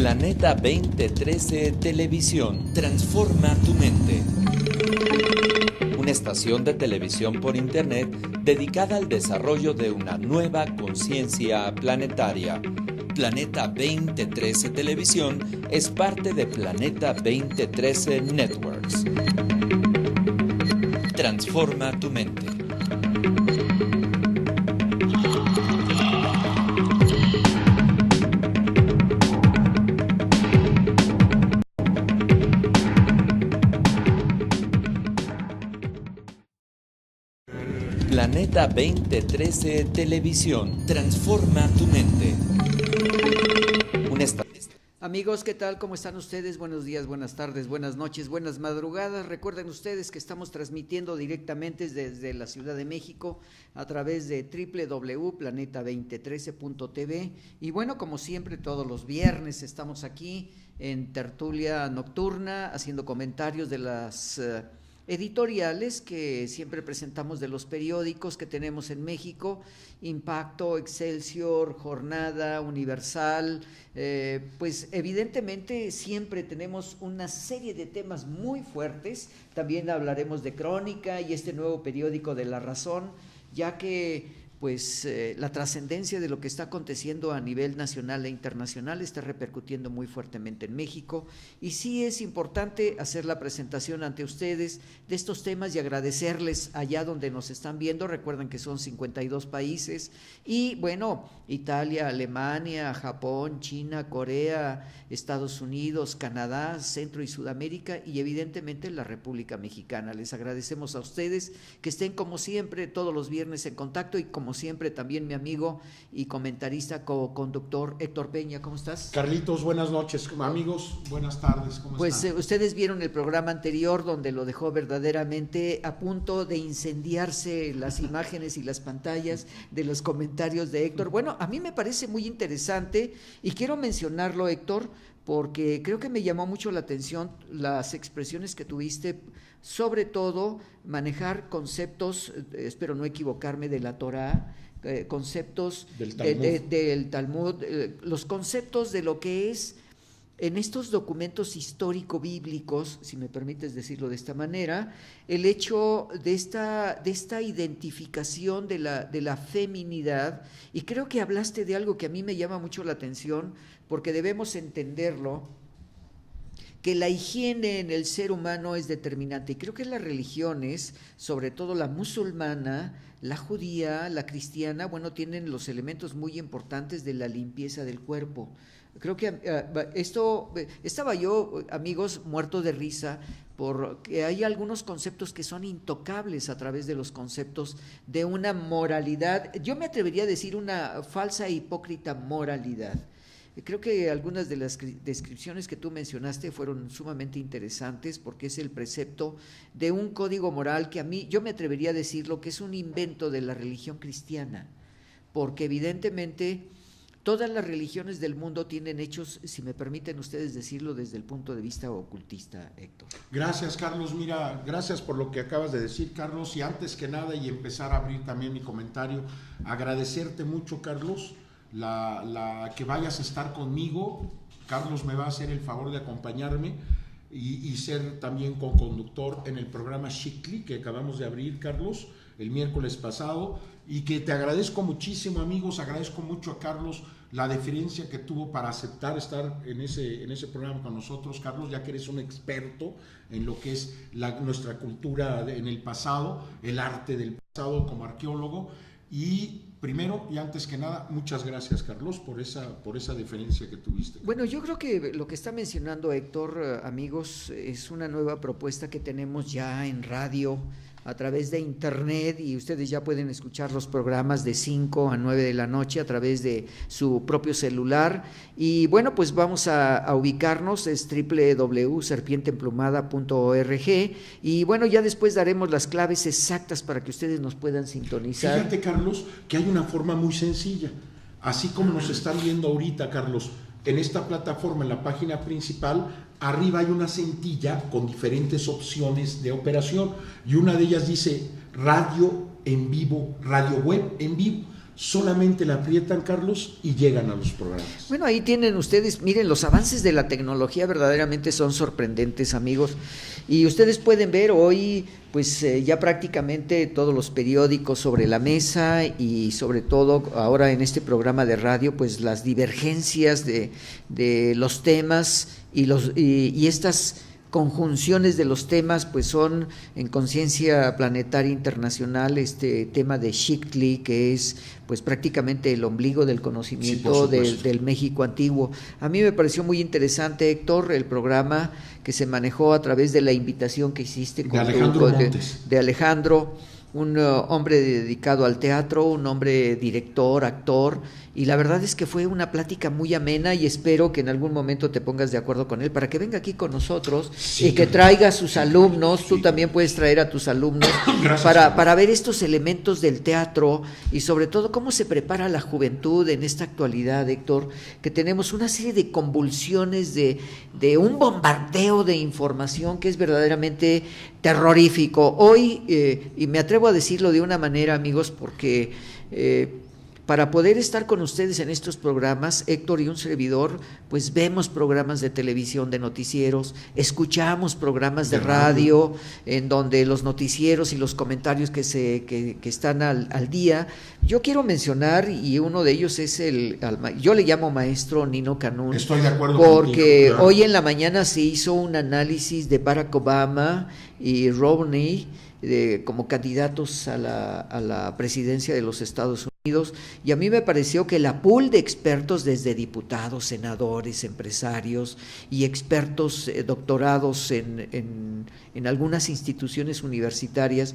Planeta 2013 Televisión. Transforma tu mente. Una estación de televisión por internet dedicada al desarrollo de una nueva conciencia planetaria. Planeta 2013 Televisión es parte de Planeta 2013 Networks. Transforma tu mente. Planeta 2013 Televisión. Transforma tu mente. Amigos, ¿qué tal? ¿Cómo están ustedes? Buenos días, buenas tardes, buenas noches, buenas madrugadas. Recuerden ustedes que estamos transmitiendo directamente desde la Ciudad de México a través de www.planeta2013.tv. Y bueno, como siempre, todos los viernes estamos aquí en tertulia nocturna haciendo comentarios de las editoriales que siempre presentamos de los periódicos que tenemos en México: Impacto, Excelsior, Jornada, Universal. Pues evidentemente siempre tenemos una serie de temas muy fuertes. También hablaremos de Crónica y este nuevo periódico de La Razón, ya que pues la trascendencia de lo que está aconteciendo a nivel nacional e internacional está repercutiendo muy fuertemente en México, y sí es importante hacer la presentación ante ustedes de estos temas y agradecerles allá donde nos están viendo. Recuerden que son 52 países y bueno, Italia, Alemania, Japón, China, Corea, Estados Unidos, Canadá, Centro y Sudamérica y evidentemente la República Mexicana. Les agradecemos a ustedes que estén como siempre todos los viernes en contacto, y como siempre también mi amigo y comentarista co-conductor Héctor Peña. ¿Cómo estás? Carlitos, buenas noches. Amigos, buenas tardes. ¿Cómo están? Ustedes vieron el programa anterior donde lo dejó verdaderamente a punto de incendiarse las imágenes y las pantallas de los comentarios de Héctor. Bueno, a mí me parece muy interesante y quiero mencionarlo, Héctor, porque creo que me llamó mucho la atención las expresiones que tuviste, sobre todo manejar conceptos, espero no equivocarme, de la Torá, conceptos del Talmud, los conceptos de lo que es en estos documentos histórico-bíblicos, si me permites decirlo de esta manera, el hecho de esta identificación de la feminidad. Y creo que hablaste de algo que a mí me llama mucho la atención, porque debemos entenderlo, que la higiene en el ser humano es determinante, y creo que las religiones, sobre todo la musulmana, la judía, la cristiana, bueno, tienen los elementos muy importantes de la limpieza del cuerpo. Creo que estaba yo, amigos, muerto de risa, porque hay algunos conceptos que son intocables a través de los conceptos de una moralidad, yo me atrevería a decir una falsa e hipócrita moralidad. Creo que algunas de las descripciones que tú mencionaste fueron sumamente interesantes, porque es el precepto de un código moral que yo me atrevería a decirlo que es un invento de la religión cristiana, porque evidentemente todas las religiones del mundo tienen hechos, si me permiten ustedes decirlo, desde el punto de vista ocultista, Héctor. Gracias, Carlos. Mira, gracias por lo que acabas de decir, Carlos, y antes que nada, y empezar a abrir también mi comentario, agradecerte mucho, Carlos, que vayas a estar conmigo. Carlos me va a hacer el favor de acompañarme y ser también co-conductor en el programa Shikli que acabamos de abrir, Carlos, el miércoles pasado, y que te agradezco muchísimo, amigos. Agradezco mucho a Carlos la deferencia que tuvo para aceptar estar en ese programa con nosotros, Carlos, ya que eres un experto en lo que es nuestra cultura en el pasado, el arte del pasado como arqueólogo. Y primero y antes que nada, muchas gracias, Carlos, por esa deferencia que tuviste. Bueno, yo creo que lo que está mencionando Héctor, amigos, es una nueva propuesta que tenemos ya en radio, a través de internet, y ustedes ya pueden escuchar los programas de 5 a 9 de la noche a través de su propio celular. Y bueno, pues vamos a ubicarnos, es www.serpienteemplumada.org, y bueno, ya después daremos las claves exactas para que ustedes nos puedan sintonizar. Fíjate, Carlos, que hay una forma muy sencilla, así como nos están viendo ahorita, Carlos, en esta plataforma, en la página principal, arriba hay una cintilla con diferentes opciones de operación, y una de ellas dice radio en vivo, radio web en vivo. solamente la aprietan, Carlos, y llegan a los programas. Bueno, ahí tienen ustedes, miren, los avances de la tecnología verdaderamente son sorprendentes, amigos, y ustedes pueden ver hoy, pues ya prácticamente todos los periódicos sobre la mesa, y sobre todo ahora en este programa de radio, pues las divergencias de los temas y estas conjunciones de los temas, pues son en Conciencia Planetaria Internacional este tema de Xictli, que es pues prácticamente el ombligo del conocimiento del México antiguo. A mí me pareció muy interesante, Héctor, el programa que se manejó a través de la invitación que hiciste de Alejandro, un hombre dedicado al teatro, un hombre director, actor, y la verdad es que fue una plática muy amena, y espero que en algún momento te pongas de acuerdo con él para que venga aquí con nosotros, sí, y que traiga a sus alumnos, sí. Tú también puedes traer a tus alumnos para ver estos elementos del teatro, y sobre todo cómo se prepara la juventud en esta actualidad, Héctor, que tenemos una serie de convulsiones de un bombardeo de información que es verdaderamente terrorífico. Hoy, y me atrevo a decirlo de una manera, amigos, porque para poder estar con ustedes en estos programas, Héctor y un servidor, pues vemos programas de televisión, de noticieros, escuchamos programas de radio, en donde los noticieros y los comentarios que están al día. Yo quiero mencionar, y uno de ellos es yo le llamo maestro Nino Canún. Estoy de acuerdo porque contigo, claro. Hoy en la mañana se hizo un análisis de Barack Obama y Romney como candidatos a la presidencia de los Estados Unidos, y a mí me pareció que la pool de expertos, desde diputados, senadores, empresarios y expertos doctorados en algunas instituciones universitarias.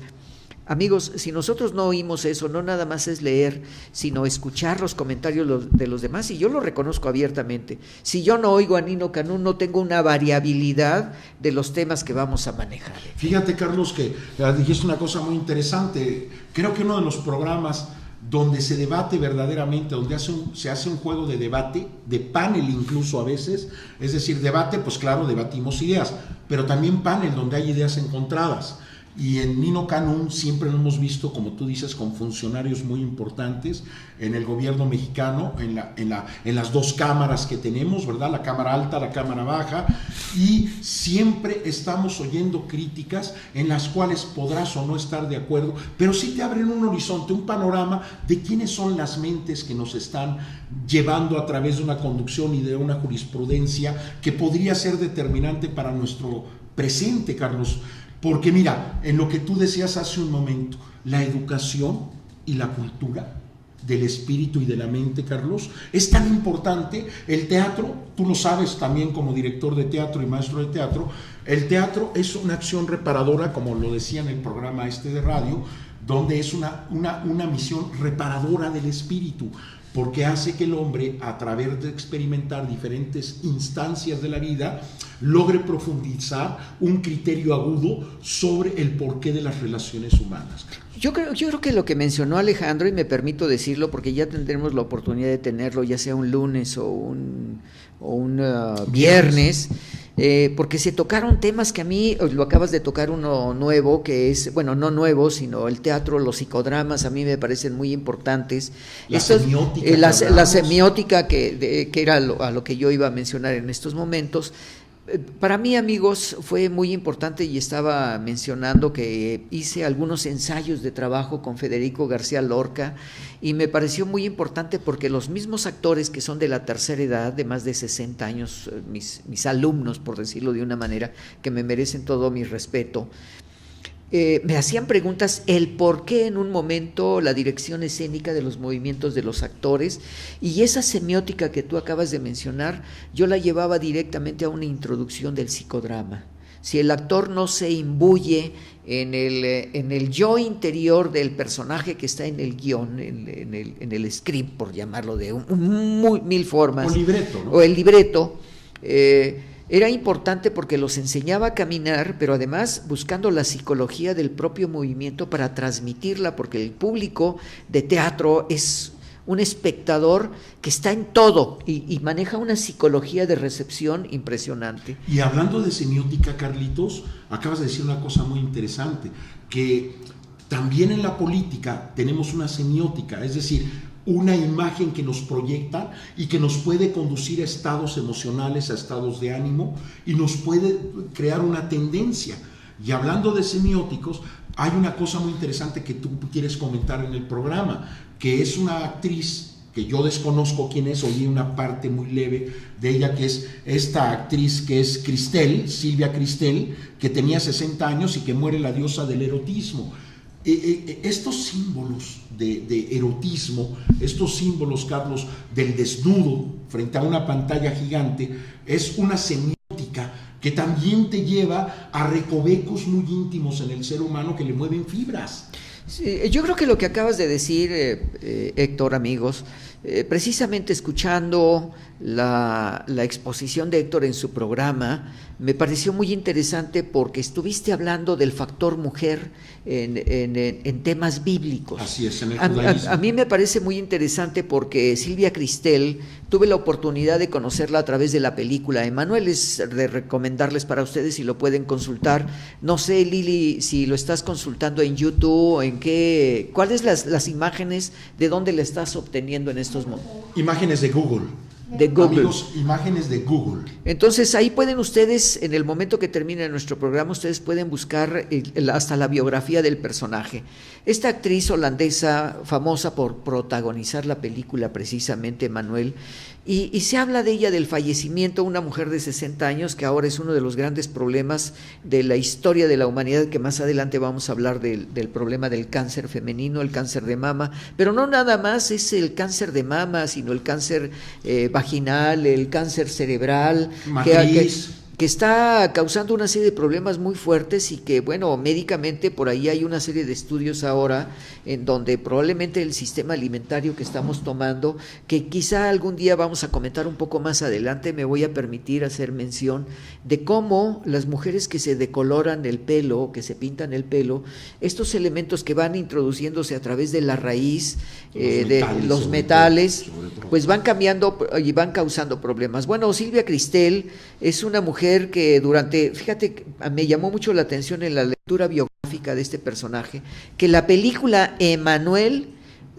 Amigos, si nosotros no oímos eso, no nada más es leer, sino escuchar los comentarios de los demás, y yo lo reconozco abiertamente. Si yo no oigo a Nino Canún, no tengo una variabilidad de los temas que vamos a manejar. Fíjate, Carlos, que dijiste una cosa muy interesante. Creo que uno de los programas donde se debate verdaderamente, donde se hace un juego de debate, de panel incluso a veces, es decir, debate, pues claro, debatimos ideas, pero también panel donde hay ideas encontradas. Y en Nino Canún siempre lo hemos visto, como tú dices, con funcionarios muy importantes en el gobierno mexicano, en las dos cámaras que tenemos, ¿verdad? La Cámara Alta, la Cámara Baja, y siempre estamos oyendo críticas en las cuales podrás o no estar de acuerdo, pero sí te abren un horizonte, un panorama de quiénes son las mentes que nos están llevando a través de una conducción y de una jurisprudencia que podría ser determinante para nuestro presente, Carlos. Porque mira, en lo que tú decías hace un momento, la educación y la cultura del espíritu y de la mente, Carlos, es tan importante. El teatro, tú lo sabes también como director de teatro y maestro de teatro, el teatro es una acción reparadora, como lo decía en el programa de radio, donde es una misión reparadora del espíritu, porque hace que el hombre, a través de experimentar diferentes instancias de la vida, logre profundizar un criterio agudo sobre el porqué de las relaciones humanas. Yo creo que lo que mencionó Alejandro, y me permito decirlo porque ya tendremos la oportunidad de tenerlo, ya sea un lunes o un viernes, porque se tocaron temas que a mí, lo acabas de tocar uno nuevo, que es, bueno, no nuevo, sino el teatro, los psicodramas, a mí me parecen muy importantes. La semiótica que era a lo que yo iba a mencionar en estos momentos. Para mí, amigos, fue muy importante, y estaba mencionando que hice algunos ensayos de trabajo con Federico García Lorca, y me pareció muy importante porque los mismos actores que son de la tercera edad, de más de 60 años, mis alumnos, por decirlo de una manera, que me merecen todo mi respeto, me hacían preguntas el por qué en un momento la dirección escénica de los movimientos de los actores, y esa semiótica que tú acabas de mencionar, yo la llevaba directamente a una introducción del psicodrama. Si el actor no se imbuye en el yo interior del personaje que está en el guión, en el script, por llamarlo de mil formas, o libreto, ¿no? O el libreto, era importante porque los enseñaba a caminar, pero además buscando la psicología del propio movimiento para transmitirla, porque el público de teatro es un espectador que está en todo y maneja una psicología de recepción impresionante. Y hablando de semiótica, Carlitos, acabas de decir una cosa muy interesante, que también en la política tenemos una semiótica, es decir, una imagen que nos proyecta y que nos puede conducir a estados emocionales, a estados de ánimo, y nos puede crear una tendencia. Y hablando de semióticos, hay una cosa muy interesante que tú quieres comentar en el programa, que es una actriz que yo desconozco quién es, oí una parte muy leve de ella, que es esta actriz que es Cristel, Silvia Cristel, que tenía 60 años y que muere la diosa del erotismo. Estos símbolos de erotismo, estos símbolos, Carlos, del desnudo frente a una pantalla gigante, es una semiótica que también te lleva a recovecos muy íntimos en el ser humano que le mueven fibras. Sí, yo creo que lo que acabas de decir, Héctor, amigos, precisamente escuchando la exposición de Héctor en su programa, me pareció muy interesante porque estuviste hablando del factor mujer en temas bíblicos. Así es, en el judaísmo. A mí me parece muy interesante porque Silvia Cristel, tuve la oportunidad de conocerla a través de la película Emanuel, es de recomendarles para ustedes si lo pueden consultar. No sé, Lili, si lo estás consultando en YouTube, ¿cuáles las imágenes, de dónde la estás obteniendo en estos momentos? Imágenes de Google. De Google. Amigos, imágenes de Google. Entonces ahí pueden ustedes, en el momento que termine nuestro programa, ustedes pueden buscar hasta la biografía del personaje. Esta actriz holandesa, famosa por protagonizar la película precisamente, Manuel, y se habla de ella, del fallecimiento, una mujer de 60 años que ahora es uno de los grandes problemas de la historia de la humanidad, que más adelante vamos a hablar del problema del cáncer femenino, el cáncer de mama, pero no nada más es el cáncer de mama, sino el cáncer vaginal, el cáncer cerebral, que está causando una serie de problemas muy fuertes y que, bueno, médicamente por ahí hay una serie de estudios ahora en donde probablemente el sistema alimentario que estamos tomando, que quizá algún día vamos a comentar un poco más adelante, me voy a permitir hacer mención de cómo las mujeres que se decoloran el pelo, que se pintan el pelo, estos elementos que van introduciéndose a través de la raíz, de los metales, pues van cambiando y van causando problemas. Bueno, Silvia Cristel es una mujer que fíjate, me llamó mucho la atención en la lectura biográfica de este personaje, que la película Emanuel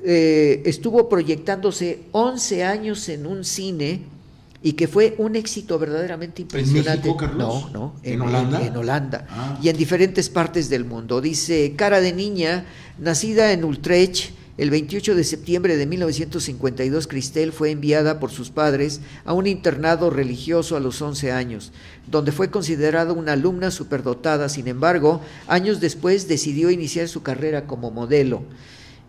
estuvo proyectándose 11 años en un cine y que fue un éxito verdaderamente impresionante. ¿En México, Carlos? No, ¿En Holanda? En Holanda. Ah. Y en diferentes partes del mundo. Dice, cara de niña, nacida en Utrecht, el 28 de septiembre de 1952, Cristel fue enviada por sus padres a un internado religioso a los 11 años, donde fue considerada una alumna superdotada. Sin embargo, años después decidió iniciar su carrera como modelo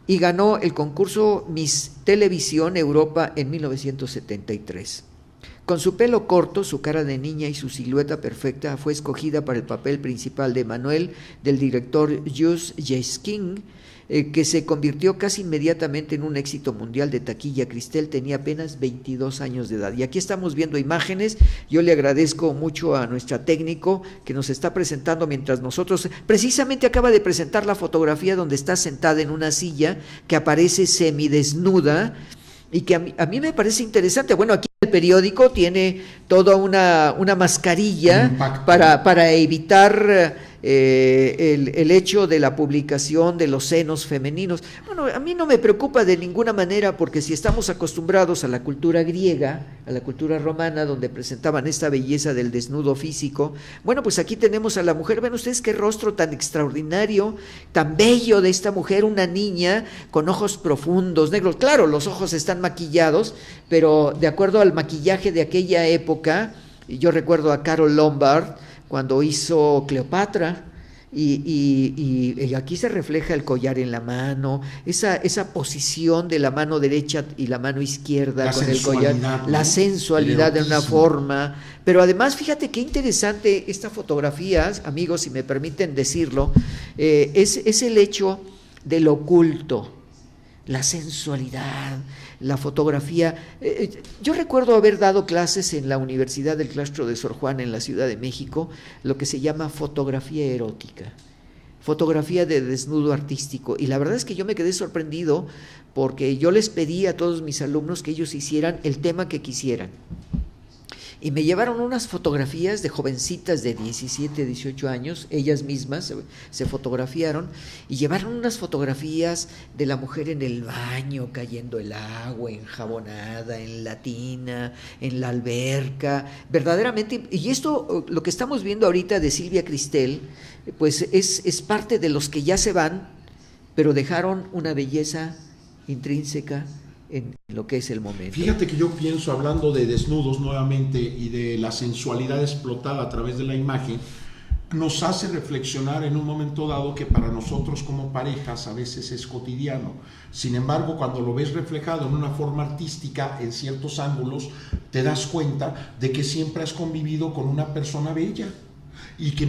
y ganó el concurso Miss Televisión Europa en 1973. Con su pelo corto, su cara de niña y su silueta perfecta, fue escogida para el papel principal de Manuel del director Jules Jeskin, que se convirtió casi inmediatamente en un éxito mundial de taquilla. Cristel tenía apenas 22 años de edad. Y aquí estamos viendo imágenes. Yo le agradezco mucho a nuestra técnico que nos está presentando mientras nosotros, precisamente acaba de presentar la fotografía donde está sentada en una silla que aparece semidesnuda y que a mí me parece interesante. Bueno, aquí el periódico tiene toda una mascarilla para evitar el hecho de la publicación de los senos femeninos. Bueno, a mí no me preocupa de ninguna manera, porque si estamos acostumbrados a la cultura griega, a la cultura romana, donde presentaban esta belleza del desnudo físico, bueno, pues aquí tenemos a la mujer. Ven ustedes qué rostro tan extraordinario, tan bello de esta mujer, una niña con ojos profundos, negros. Claro, los ojos están maquillados, pero de acuerdo al maquillaje de aquella época, yo recuerdo a Carole Lombard cuando hizo Cleopatra, y aquí se refleja el collar en la mano, esa posición de la mano derecha y la mano izquierda con el collar, ¿no? La sensualidad de una forma, pero además fíjate qué interesante esta fotografía, amigos, si me permiten decirlo, es el hecho del oculto, la sensualidad, la fotografía. Yo recuerdo haber dado clases en la Universidad del Claustro de Sor Juana en la Ciudad de México, lo que se llama fotografía erótica, fotografía de desnudo artístico, y la verdad es que yo me quedé sorprendido porque yo les pedí a todos mis alumnos que ellos hicieran el tema que quisieran. y me llevaron unas fotografías de jovencitas de 17, 18 años, ellas mismas se fotografiaron, y llevaron unas fotografías de la mujer en el baño, cayendo el agua, enjabonada, en la tina, en la alberca, verdaderamente, y esto, lo que estamos viendo ahorita de Silvia Cristel, pues es parte de los que ya se van, pero dejaron una belleza intrínseca en lo que es el momento. Fíjate que yo pienso, hablando de desnudos nuevamente y de la sensualidad explotada a través de la imagen, nos hace reflexionar en un momento dado que para nosotros como parejas a veces es cotidiano. Sin embargo, cuando lo ves reflejado en una forma artística, en ciertos ángulos, te das cuenta de que siempre has convivido con una persona bella. Y que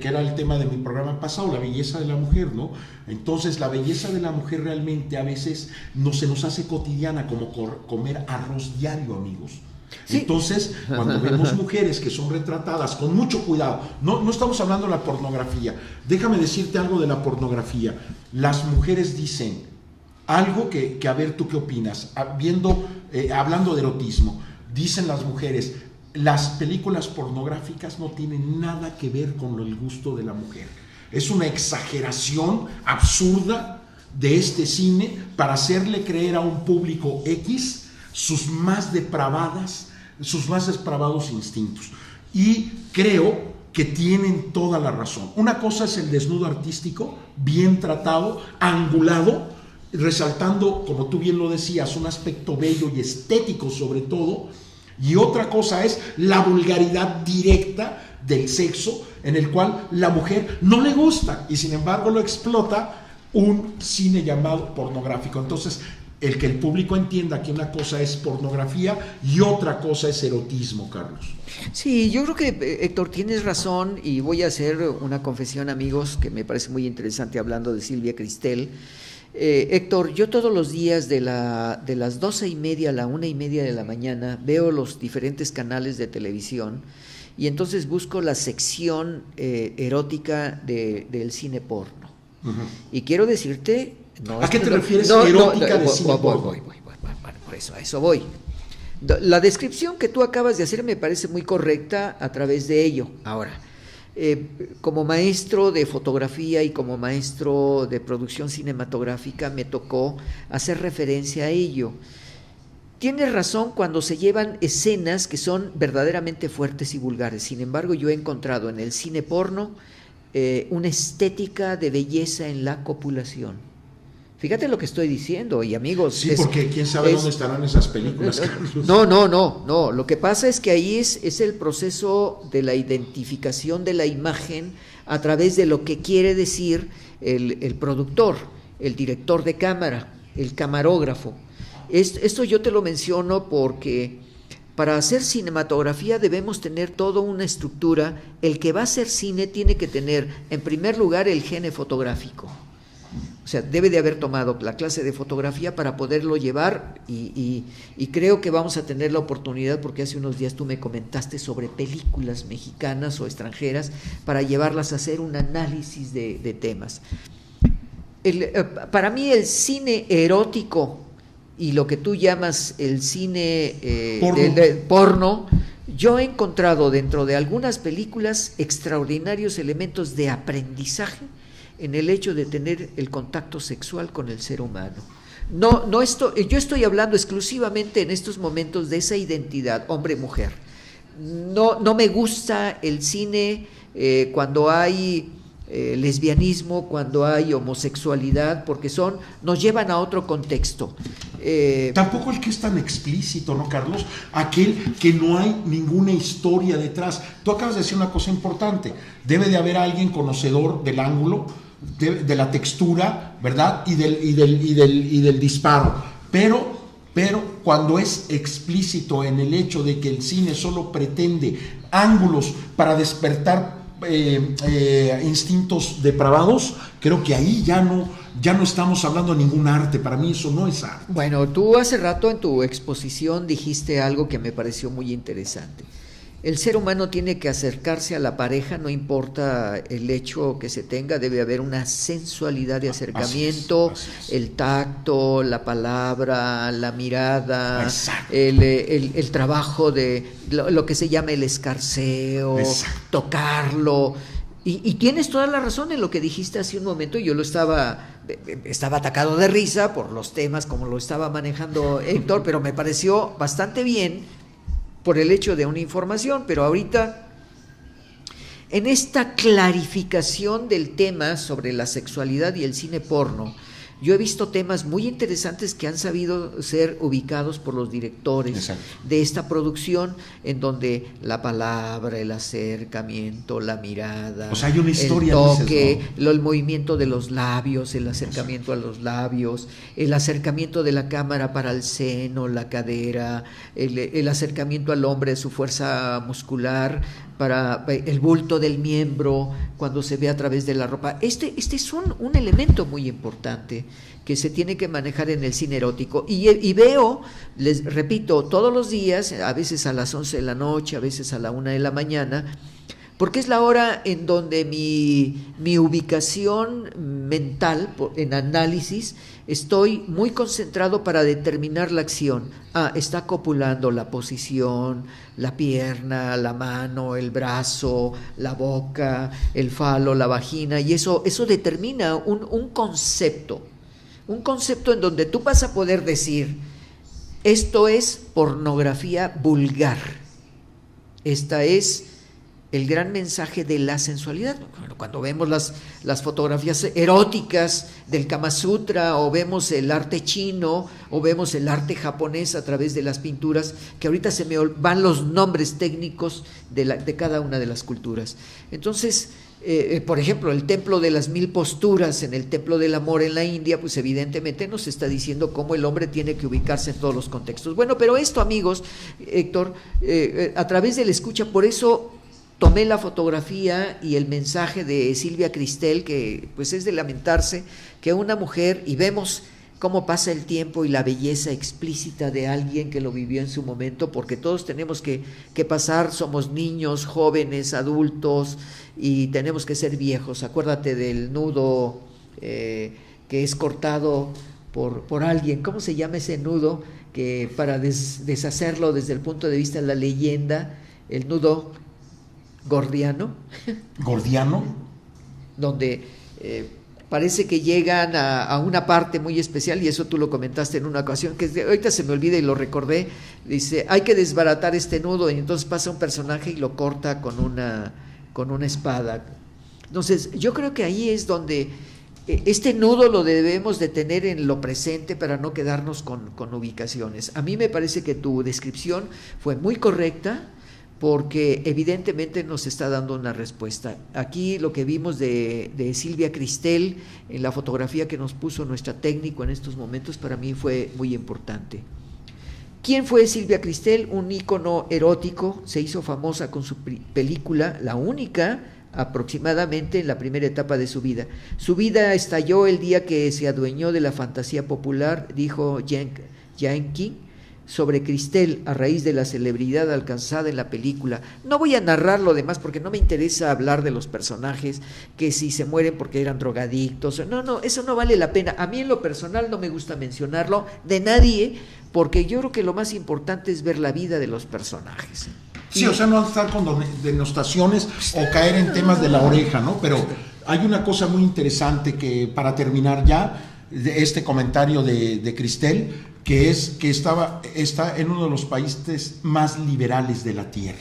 era el tema de mi programa pasado, la belleza de la mujer, ¿no? Entonces, la belleza de la mujer realmente a veces no se nos hace cotidiana, como comer arroz diario, amigos. Sí. Entonces, cuando vemos mujeres que son retratadas con mucho cuidado, no estamos hablando de la pornografía, déjame decirte algo de la pornografía. Las mujeres dicen algo que a ver, ¿tú qué opinas? Hablando de erotismo, dicen las mujeres: las películas pornográficas no tienen nada que ver con el gusto de la mujer. Es una exageración absurda de este cine para hacerle creer a un público X sus más depravados instintos. Y creo que tienen toda la razón. Una cosa es el desnudo artístico, bien tratado, angulado, resaltando, como tú bien lo decías, un aspecto bello y estético sobre todo. Y otra cosa es la vulgaridad directa del sexo, en el cual la mujer no le gusta y sin embargo lo explota un cine llamado pornográfico. Entonces, el que el público entienda que una cosa es pornografía y otra cosa es erotismo, Carlos. Sí, yo creo que, Héctor, tienes razón, y voy a hacer una confesión, amigos, que me parece muy interesante hablando de Silvia Cristel. Héctor, yo todos los días de las 12:30 a la 1:30 de la mañana veo los diferentes canales de televisión y entonces busco la sección erótica del cine porno. Uh-huh. Y quiero decirte... ¿A qué te refieres erótica de cine porno? Voy, por eso, a eso voy. La descripción que tú acabas de hacer me parece muy correcta a través de ello. Ahora, como maestro de fotografía y como maestro de producción cinematográfica me tocó hacer referencia a ello. Tienes razón cuando se llevan escenas que son verdaderamente fuertes y vulgares. Sin embargo, yo he encontrado en el cine porno una estética de belleza en la copulación. Fíjate lo que estoy diciendo, y amigos... Sí, porque quién sabe dónde estarán esas películas, Carlos. No. Lo que pasa es que ahí es el proceso de la identificación de la imagen a través de lo que quiere decir el productor, el director de cámara, el camarógrafo. Esto yo te lo menciono porque para hacer cinematografía debemos tener toda una estructura. El que va a hacer cine tiene que tener, en primer lugar, el gene fotográfico. O sea, debe de haber tomado la clase de fotografía para poderlo llevar y creo que vamos a tener la oportunidad, porque hace unos días tú me comentaste sobre películas mexicanas o extranjeras para llevarlas a hacer un análisis de temas. Para mí el cine erótico y lo que tú llamas el cine porno, yo he encontrado dentro de algunas películas extraordinarios elementos de aprendizaje en el hecho de tener el contacto sexual con el ser humano. Yo estoy hablando exclusivamente en estos momentos de esa identidad hombre-mujer. No me gusta el cine cuando hay lesbianismo, cuando hay homosexualidad, porque nos llevan a otro contexto. Tampoco el que es tan explícito, ¿no, Carlos? Aquel que no hay ninguna historia detrás. Tú acabas de decir una cosa importante. Debe de haber alguien conocedor del ángulo, de la textura, ¿verdad? Y del disparo. Pero cuando es explícito en el hecho de que el cine solo pretende ángulos para despertar instintos depravados, creo que ahí ya no estamos hablando de ningún arte. Para mí eso no es arte. Bueno, tú hace rato en tu exposición dijiste algo que me pareció muy interesante. el ser humano tiene que acercarse a la pareja, no importa el hecho que se tenga, debe haber una sensualidad de acercamiento, así es. El tacto, la palabra, la mirada, el trabajo de lo que se llama el escarceo, tocarlo. Y tienes toda la razón en lo que dijiste hace un momento. Yo estaba atacado de risa por los temas como lo estaba manejando Héctor, pero me pareció bastante bien por el hecho de una información. Pero ahorita, en esta clarificación del tema sobre la sexualidad y el cine porno, yo he visto temas muy interesantes que han sabido ser ubicados por los directores Exacto. de esta producción, en donde la palabra, el acercamiento, la mirada, o sea, hay una historia, el toque, dices, ¿no? el movimiento de los labios, el acercamiento a los labios, el acercamiento de la cámara para el seno, la cadera, el acercamiento al hombre, su fuerza muscular, para el bulto del miembro cuando se ve a través de la ropa. Este es un elemento muy importante que se tiene que manejar en el cine erótico, y veo, les repito, todos los días, a veces a las 11 de la noche, a veces a la 1 de la mañana, porque es la hora en donde mi ubicación mental, en análisis, estoy muy concentrado para determinar la acción. Está copulando, la posición, la pierna, la mano, el brazo, la boca, el falo, la vagina, y eso determina un concepto en donde tú vas a poder decir: esto es pornografía vulgar, esta es el gran mensaje de la sensualidad. Bueno, cuando vemos las fotografías eróticas del Kama Sutra, o vemos el arte chino, o vemos el arte japonés a través de las pinturas, que ahorita se me van los nombres técnicos de cada una de las culturas. Entonces, por ejemplo, el templo de las 1000 posturas en el templo del amor en la India, pues evidentemente nos está diciendo cómo el hombre tiene que ubicarse en todos los contextos. Bueno, pero esto, amigos, Héctor, a través de la escucha, por eso tomé la fotografía y el mensaje de Silvia Cristel, que pues es de lamentarse que una mujer, y vemos cómo pasa el tiempo y la belleza explícita de alguien que lo vivió en su momento, porque todos tenemos que pasar, somos niños, jóvenes, adultos, y tenemos que ser viejos. Acuérdate del nudo que es cortado por alguien. ¿Cómo se llama ese nudo? Que para deshacerlo desde el punto de vista de la leyenda, el nudo gordiano. ¿Gordiano? Donde parece que llegan a una parte muy especial, y eso tú lo comentaste en una ocasión, que ahorita se me olvida y lo recordé. Dice: hay que desbaratar este nudo, y entonces pasa un personaje y lo corta con una espada. Entonces yo creo que ahí es donde este nudo lo debemos de tener en lo presente para no quedarnos con ubicaciones. A mí me parece que tu descripción fue muy correcta, porque evidentemente nos está dando una respuesta. Aquí lo que vimos de Silvia Cristel en la fotografía que nos puso nuestra técnico en estos momentos, para mí fue muy importante. ¿Quién fue Silvia Cristel? Un ícono erótico, se hizo famosa con su película, la única aproximadamente en la primera etapa de su vida. Su vida estalló el día que se adueñó de la fantasía popular, dijo Yankee, sobre Cristel a raíz de la celebridad alcanzada en la película. No voy a narrar lo demás porque no me interesa hablar de los personajes, que si se mueren porque eran drogadictos. No, eso no vale la pena. A mí en lo personal no me gusta mencionarlo de nadie, porque yo creo que lo más importante es ver la vida de los personajes. Sí, o sea, no estar con denostaciones o caer en temas de la oreja, ¿no? Pero hay una cosa muy interesante que, para terminar ya, de este comentario de Cristel, que es que está en uno de los países más liberales de la tierra.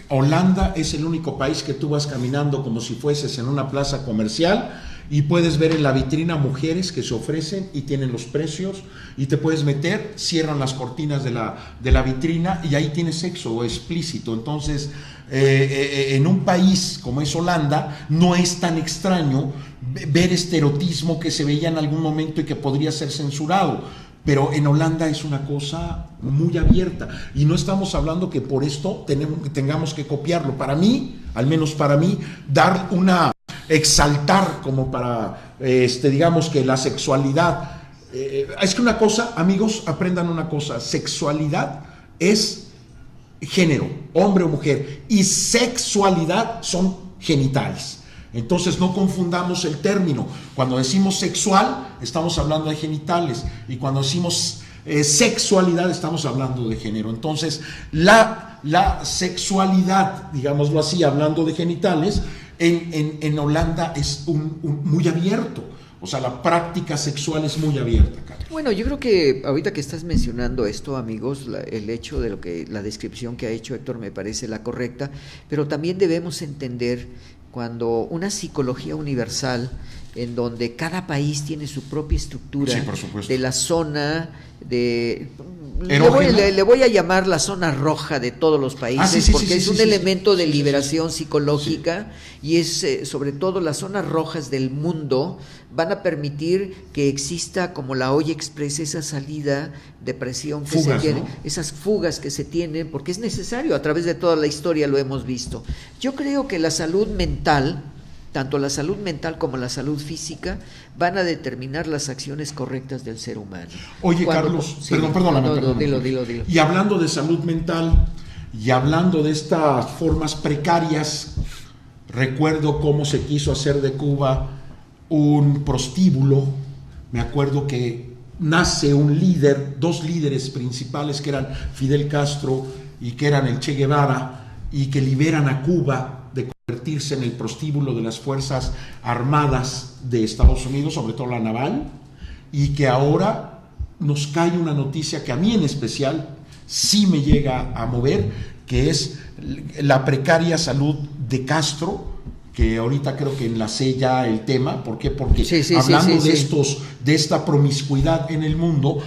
Holanda es el único país que tú vas caminando como si fueses en una plaza comercial y puedes ver en la vitrina mujeres que se ofrecen y tienen los precios, y te puedes meter, cierran las cortinas de la vitrina y ahí tienes sexo explícito. Entonces, en un país como es Holanda, no es tan extraño ver este erotismo que se veía en algún momento y que podría ser censurado. Pero en Holanda es una cosa muy abierta, y no estamos hablando que por esto tengamos que copiarlo. Para mí, al menos para mí, exaltar como para, digamos que la sexualidad, es que una cosa, amigos, aprendan una cosa: sexualidad es género, hombre o mujer, y sexualidad son genitales. Entonces no confundamos el término. Cuando decimos sexual, estamos hablando de genitales, y cuando decimos sexualidad, estamos hablando de género. Entonces la sexualidad, digámoslo así, hablando de genitales, en Holanda es muy abierto. O sea, la práctica sexual es muy abierta, Carlos. Bueno, yo creo que ahorita que estás mencionando esto, amigos, el hecho de la descripción que ha hecho Héctor me parece la correcta, pero también debemos entender cuando una psicología universal en donde cada país tiene su propia estructura, sí, por supuesto, de la zona de... Le voy a llamar la zona roja de todos los países, porque es un elemento de liberación psicológica, y es sobre todo las zonas rojas del mundo van a permitir que exista, como la olla expresa, esa salida de presión que se tiene, ¿no? Esas fugas que se tienen, porque es necesario, a través de toda la historia lo hemos visto. Yo creo que la salud mental, tanto la salud mental como la salud física, van a determinar las acciones correctas del ser humano. Oye, Carlos, sí, perdóname. Dilo. Y hablando de salud mental, y hablando de estas formas precarias, recuerdo cómo se quiso hacer de Cuba un prostíbulo. Me acuerdo que nace un líder, dos líderes principales, que eran Fidel Castro y que eran el Che Guevara, y que liberan a Cuba de convertirse en el prostíbulo de las Fuerzas Armadas de Estados Unidos, sobre todo la naval, y que ahora nos cae una noticia que a mí en especial sí me llega a mover, que es la precaria salud de Castro, que ahorita creo que enlacé ya el tema. ¿Por qué? Porque hablando de esta promiscuidad en el mundo,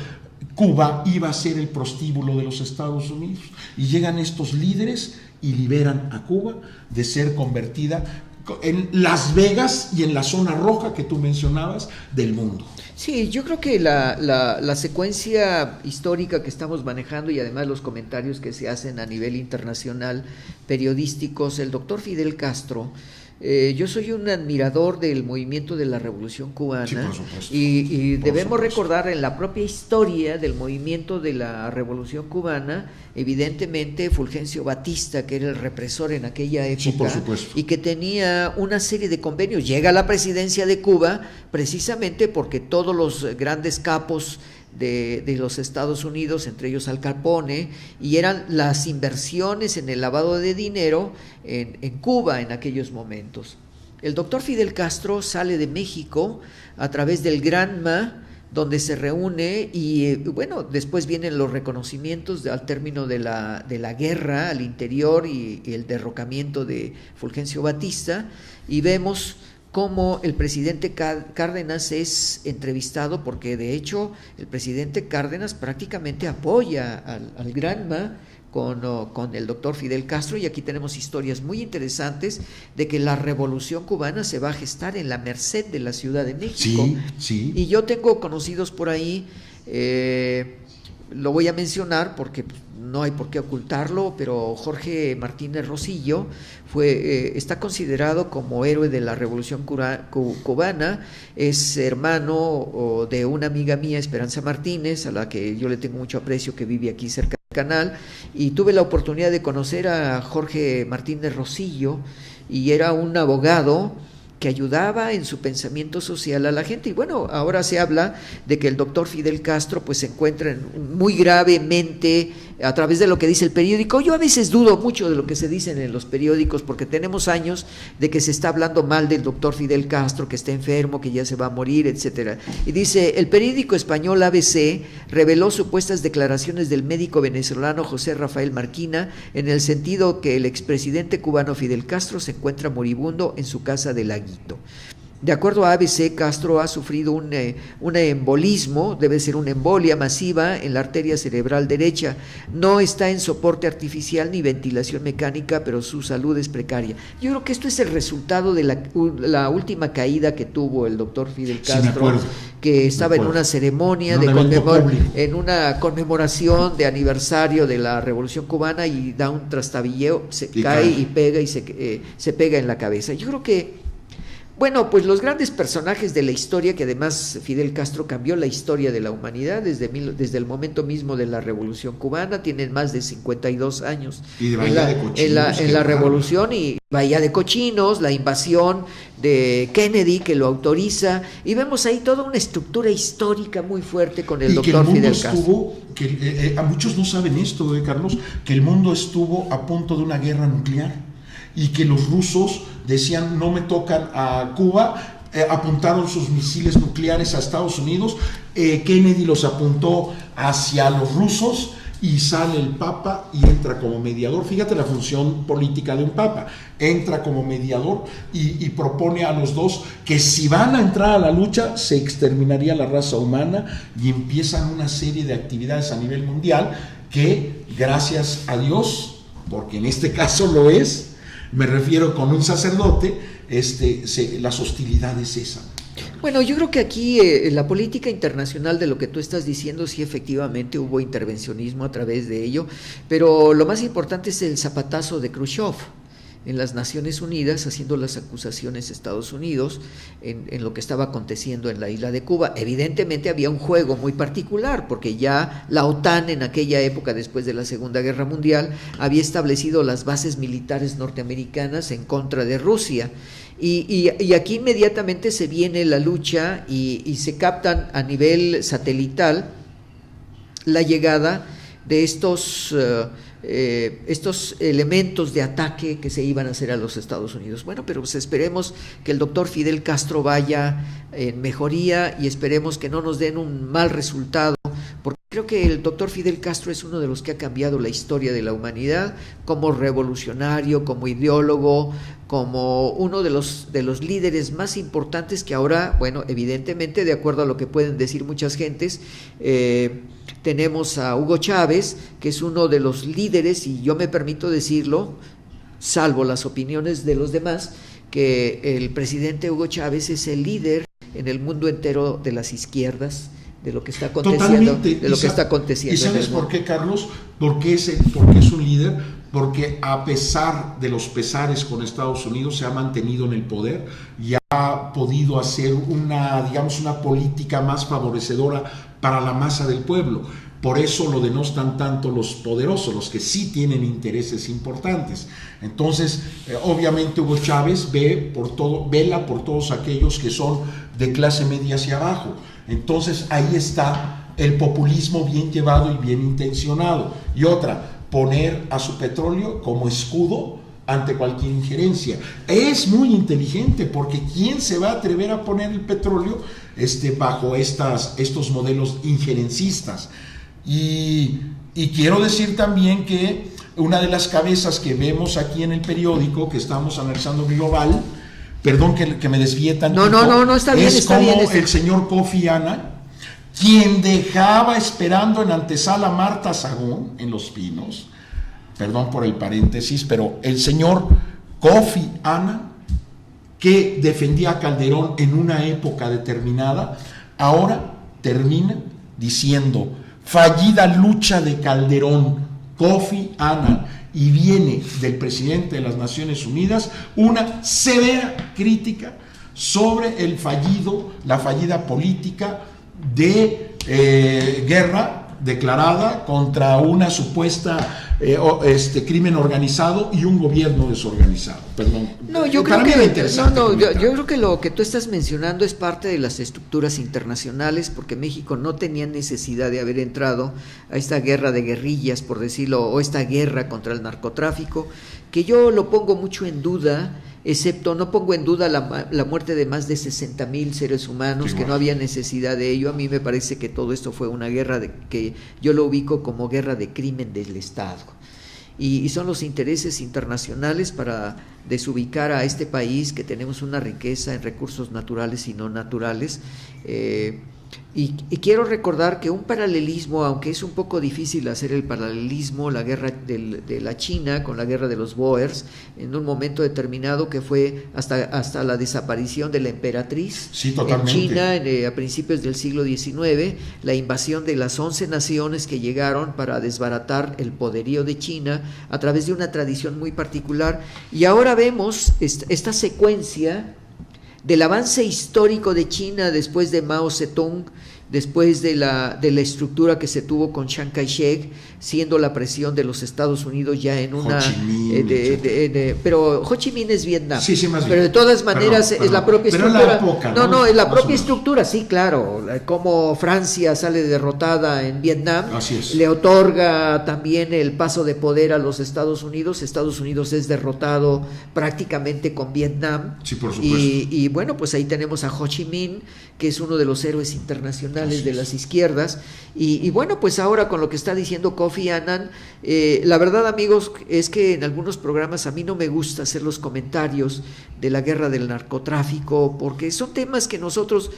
Cuba iba a ser el prostíbulo de los Estados Unidos, y llegan estos líderes y liberan a Cuba de ser convertida en Las Vegas y en la zona roja que tú mencionabas del mundo. Sí, yo creo que la secuencia histórica que estamos manejando, y además los comentarios que se hacen a nivel internacional periodísticos, el doctor Fidel Castro, yo soy un admirador del movimiento de la Revolución Cubana, sí, por supuesto, y debemos recordar en la propia historia del movimiento de la Revolución Cubana, evidentemente Fulgencio Batista, que era el represor en aquella época, sí, y que tenía una serie de convenios, llega a la presidencia de Cuba precisamente porque todos los grandes capos de los Estados Unidos, entre ellos Al Capone, y eran las inversiones en el lavado de dinero en Cuba en aquellos momentos. El doctor Fidel Castro sale de México a través del Granma, donde se reúne, y bueno, después vienen los reconocimientos al término de la guerra al interior y el derrocamiento de Fulgencio Batista, y vemos cómo el presidente Cárdenas es entrevistado, porque de hecho el presidente Cárdenas prácticamente apoya al Granma con el doctor Fidel Castro, y aquí tenemos historias muy interesantes de que la Revolución Cubana se va a gestar en la Merced de la Ciudad de México. Sí. Y yo tengo conocidos por ahí, lo voy a mencionar porque no hay por qué ocultarlo, pero Jorge Martínez Rosillo está considerado como héroe de la Revolución Cubana, es hermano de una amiga mía, Esperanza Martínez, a la que yo le tengo mucho aprecio, que vive aquí cerca del canal, y tuve la oportunidad de conocer a Jorge Martínez Rosillo, y era un abogado que ayudaba en su pensamiento social a la gente. Y bueno, ahora se habla de que el doctor Fidel Castro pues se encuentra muy gravemente, a través de lo que dice el periódico. Yo a veces dudo mucho de lo que se dice en los periódicos, porque tenemos años de que se está hablando mal del doctor Fidel Castro, que está enfermo, que ya se va a morir, etcétera. Y dice, el periódico español ABC reveló supuestas declaraciones del médico venezolano José Rafael Marquina, en el sentido que el expresidente cubano Fidel Castro se encuentra moribundo en su casa de Laguito. De acuerdo a ABC, Castro ha sufrido un embolismo, debe ser una embolia masiva en la arteria cerebral derecha. No está en soporte artificial ni ventilación mecánica, pero su salud es precaria. Yo creo que esto es el resultado de la última caída que tuvo el doctor Fidel Castro, que estaba en una ceremonia, en una conmemoración de aniversario de la Revolución Cubana, y da un trastabilleo, cae y pega, y se pega en la cabeza. Yo creo que Bueno, pues los grandes personajes de la historia, que además Fidel Castro cambió la historia de la humanidad desde el momento mismo de la Revolución Cubana, tienen más de 52 años y de Bahía de Cochinos, en la Revolución, y Bahía de Cochinos, la invasión de Kennedy que lo autoriza, y vemos ahí toda una estructura histórica muy fuerte con el doctor Fidel Castro. A muchos no saben esto, Carlos, que el mundo estuvo a punto de una guerra nuclear y que los rusos decían no me tocan a Cuba, apuntaron sus misiles nucleares a Estados Unidos, Kennedy los apuntó hacia los rusos y sale el Papa y entra como mediador. Fíjate la función política de un Papa, entra como mediador y propone a los dos que si van a entrar a la lucha se exterminaría la raza humana, y empiezan una serie de actividades a nivel mundial que, gracias a Dios, porque en este caso lo es, me refiero con un sacerdote, las hostilidades cesan. Bueno, yo creo que aquí la política internacional de lo que tú estás diciendo, sí, efectivamente hubo intervencionismo a través de ello, pero lo más importante es el zapatazo de Khrushchev en las Naciones Unidas, haciendo las acusaciones a Estados Unidos en lo que estaba aconteciendo en la isla de Cuba. Evidentemente había un juego muy particular, porque ya la OTAN en aquella época, después de la Segunda Guerra Mundial, había establecido las bases militares norteamericanas en contra de Rusia. Y aquí inmediatamente se viene la lucha y se captan a nivel satelital la llegada de estos elementos de ataque que se iban a hacer a los Estados Unidos. Bueno, pero pues esperemos que el doctor Fidel Castro vaya en mejoría y esperemos que no nos den un mal resultado, porque creo que el doctor Fidel Castro es uno de los que ha cambiado la historia de la humanidad como revolucionario, como ideólogo, como uno de los líderes más importantes que ahora, bueno, evidentemente, de acuerdo a lo que pueden decir muchas gentes, tenemos a Hugo Chávez, que es uno de los líderes, y yo me permito decirlo, salvo las opiniones de los demás, que el presidente Hugo Chávez es el líder en el mundo entero de las izquierdas, de lo que está aconteciendo. Totalmente. De lo que está aconteciendo. ¿Y sabes por qué, Carlos? Porque es un líder, porque a pesar de los pesares con Estados Unidos se ha mantenido en el poder y ha podido hacer una política más favorecedora para la masa del pueblo. Por eso lo denostan tanto los poderosos, los que sí tienen intereses importantes. Entonces, obviamente Hugo Chávez vela por todos aquellos que son de clase media hacia abajo. Entonces ahí está el populismo bien llevado y bien intencionado. Y otra, poner a su petróleo como escudo ante cualquier injerencia. Es muy inteligente, porque ¿quién se va a atrever a poner el petróleo bajo estos modelos injerencistas? Y quiero decir también que una de las cabezas que vemos aquí en el periódico que estamos analizando Global, perdón que me desvíe tantito, no, está bien, es como el señor Kofi Annan, quien dejaba esperando en antesala a Marta Sagún en Los Pinos, perdón por el paréntesis, pero el señor Kofi Annan, que defendía a Calderón en una época determinada, ahora termina diciendo: fallida lucha de Calderón, Kofi Annan, y viene del presidente de las Naciones Unidas una severa crítica sobre la fallida política de guerra declarada contra una supuesta crimen organizado y un gobierno desorganizado. Perdón. No, yo creo que lo que tú estás mencionando es parte de las estructuras internacionales, porque México no tenía necesidad de haber entrado a esta guerra de guerrillas, por decirlo, o esta guerra contra el narcotráfico, que yo lo pongo mucho en duda. Excepto, no pongo en duda la muerte de más de 60,000 seres humanos, que no había necesidad de ello. A mí me parece que todo esto fue una guerra que yo lo ubico como guerra de crimen del Estado. Y son los intereses internacionales para desubicar a este país, que tenemos una riqueza en recursos naturales y no naturales. Y quiero recordar que un paralelismo, aunque es un poco difícil hacer el paralelismo, la guerra de la China con la guerra de los Boers, en un momento determinado que fue hasta la desaparición de la emperatriz en China a principios del siglo XIX, la invasión de las 11 naciones que llegaron para desbaratar el poderío de China a través de una tradición muy particular. Y ahora vemos esta secuencia del avance histórico de China después de Mao Zedong, después de la estructura que se tuvo con Chiang Kai-shek, siendo la presión de los Estados Unidos ya en una... Ho Chi Minh, pero Ho Chi Minh es Vietnam. Sí, más bien. Pero de todas maneras es la propia pero estructura. En la época, ¿no? Es la propia estructura, sí, claro. Como Francia sale derrotada en Vietnam, le otorga también el paso de poder a los Estados Unidos. Estados Unidos es derrotado prácticamente con Vietnam. Sí, por supuesto. Y bueno, pues ahí tenemos a Ho Chi Minh, que es uno de los héroes internacionales de las izquierdas, y bueno, pues ahora con lo que está diciendo Kofi Annan, la verdad, amigos, es que en algunos programas a mí no me gusta hacer los comentarios de la guerra del narcotráfico, porque son temas que a nosotros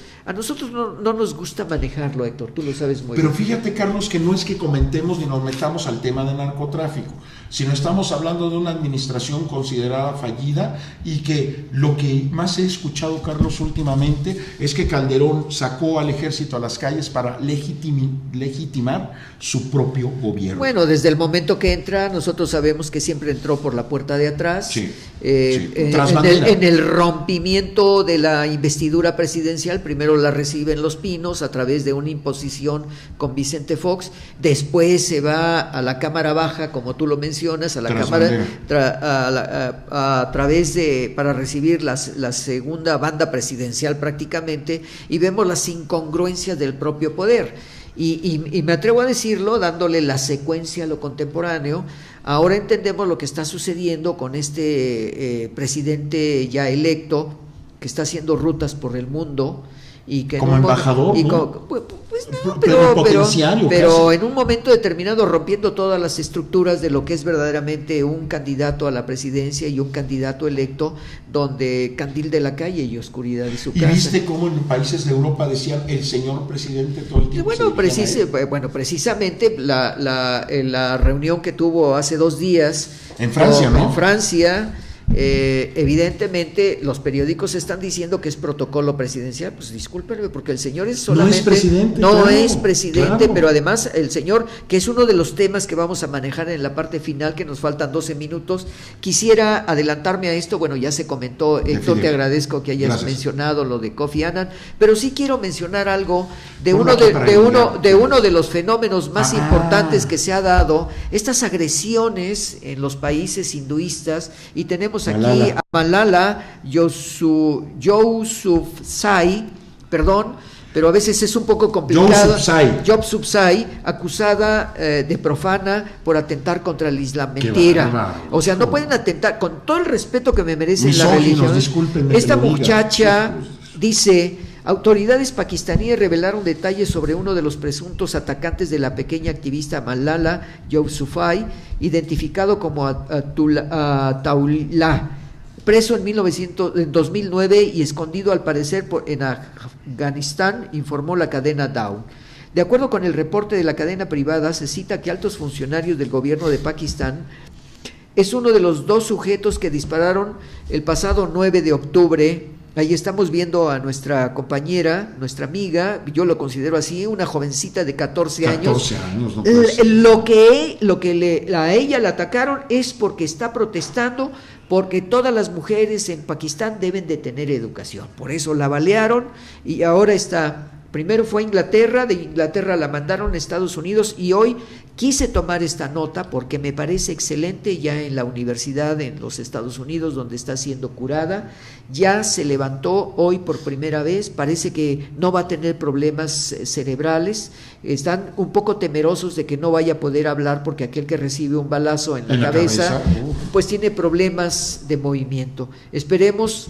no nos gusta manejarlo, Héctor, tú lo sabes muy bien. Pero fíjate, Carlos, que no es que comentemos ni nos metamos al tema del narcotráfico, sino estamos hablando de una administración considerada fallida, y que lo que más he escuchado, Carlos, últimamente es que Calderón sacó al ejército a las calles para legitimar su propio gobierno. Bueno, desde el momento que entra, nosotros sabemos que siempre entró por la puerta de atrás, en el rompimiento de la investidura presidencial. Primero la recibe en Los Pinos a través de una imposición con Vicente Fox, después se va a la Cámara Baja, como tú lo mencionas, a la Cámara a través de, para recibir la segunda banda presidencial prácticamente, y vemos las incongruencias del propio poder. Y me atrevo a decirlo, dándole la secuencia a lo contemporáneo. Ahora entendemos lo que está sucediendo con este presidente ya electo, que está haciendo rutas por el mundo, y que como embajador, pero en un momento determinado rompiendo todas las estructuras de lo que es verdaderamente un candidato a la presidencia y un candidato electo, donde candil de la calle y oscuridad de su casa. ¿Y viste cómo en países de Europa decían el señor presidente todo el tiempo? Precisamente la reunión que tuvo hace 2 días en Francia, ¿no? En Francia. Evidentemente los periódicos están diciendo que es protocolo presidencial. Pues discúlpenme, porque el señor es solamente no es presidente, pero además el señor, que es uno de los temas que vamos a manejar en la parte final, que nos faltan 12 minutos, quisiera adelantarme a esto. Bueno, ya se comentó, Héctor, te agradezco que hayas mencionado lo de Kofi Annan, pero sí quiero mencionar algo de uno de los fenómenos más importantes que se ha dado, estas agresiones en los países hinduistas, y tenemos aquí a Malala Yousafzai, perdón, pero a veces es un poco complicado. Yousafzai, acusada de profana por atentar contra el Islam. Mentira. O sea, no pueden atentar, con todo el respeto que me merece la religión. Esta muchacha dice: autoridades pakistaníes revelaron detalles sobre uno de los presuntos atacantes de la pequeña activista Malala Yousafzai, identificado como Ataullah, preso en 2009 y escondido al parecer en Afganistán, informó la cadena Dawn. De acuerdo con el reporte de la cadena privada, se cita que altos funcionarios del gobierno de Pakistán es uno de los 2 sujetos que dispararon el pasado 9 de octubre. Ahí estamos viendo a nuestra compañera, nuestra amiga, yo lo considero así, una jovencita de 14 años. No lo que a ella la atacaron es porque está protestando, porque todas las mujeres en Pakistán deben de tener educación. Por eso la balearon, y ahora está. Primero fue a Inglaterra, de Inglaterra la mandaron a Estados Unidos, y hoy quise tomar esta nota porque me parece excelente. Ya en la universidad en los Estados Unidos, donde está siendo curada, ya se levantó hoy por primera vez. Parece que no va a tener problemas cerebrales. Están un poco temerosos de que no vaya a poder hablar, porque aquel que recibe un balazo en la cabeza pues tiene problemas de movimiento. Esperemos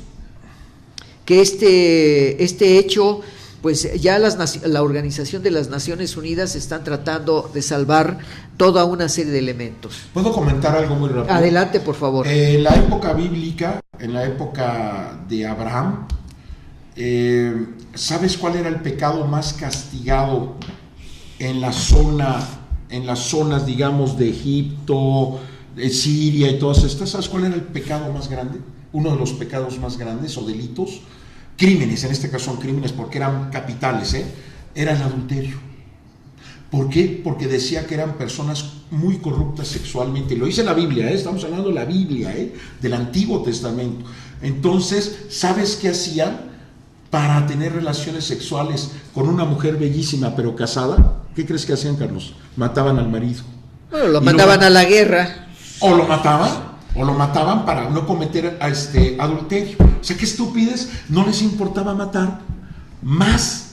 que este hecho, pues ya la Organización de las Naciones Unidas están tratando de salvar toda una serie de elementos. ¿Puedo comentar algo muy rápido? Adelante, por favor. En la época bíblica, en la época de Abraham, ¿sabes cuál era el pecado más castigado en las zonas, digamos, de Egipto, de Siria y todas estas? ¿Sabes cuál era el pecado más grande? Uno de los pecados más grandes o delitos. Crímenes, en este caso son crímenes porque eran capitales, era el adulterio. ¿Por qué? Porque decía que eran personas muy corruptas sexualmente. Lo dice la Biblia, estamos hablando de la Biblia, del Antiguo Testamento. Entonces, ¿sabes qué hacían para tener relaciones sexuales con una mujer bellísima pero casada? ¿Qué crees que hacían, Carlos? Mataban al marido. Bueno, lo mandaban a la guerra. O lo mataban para no cometer adulterio. O sea, qué estupidez, no les importaba matar, más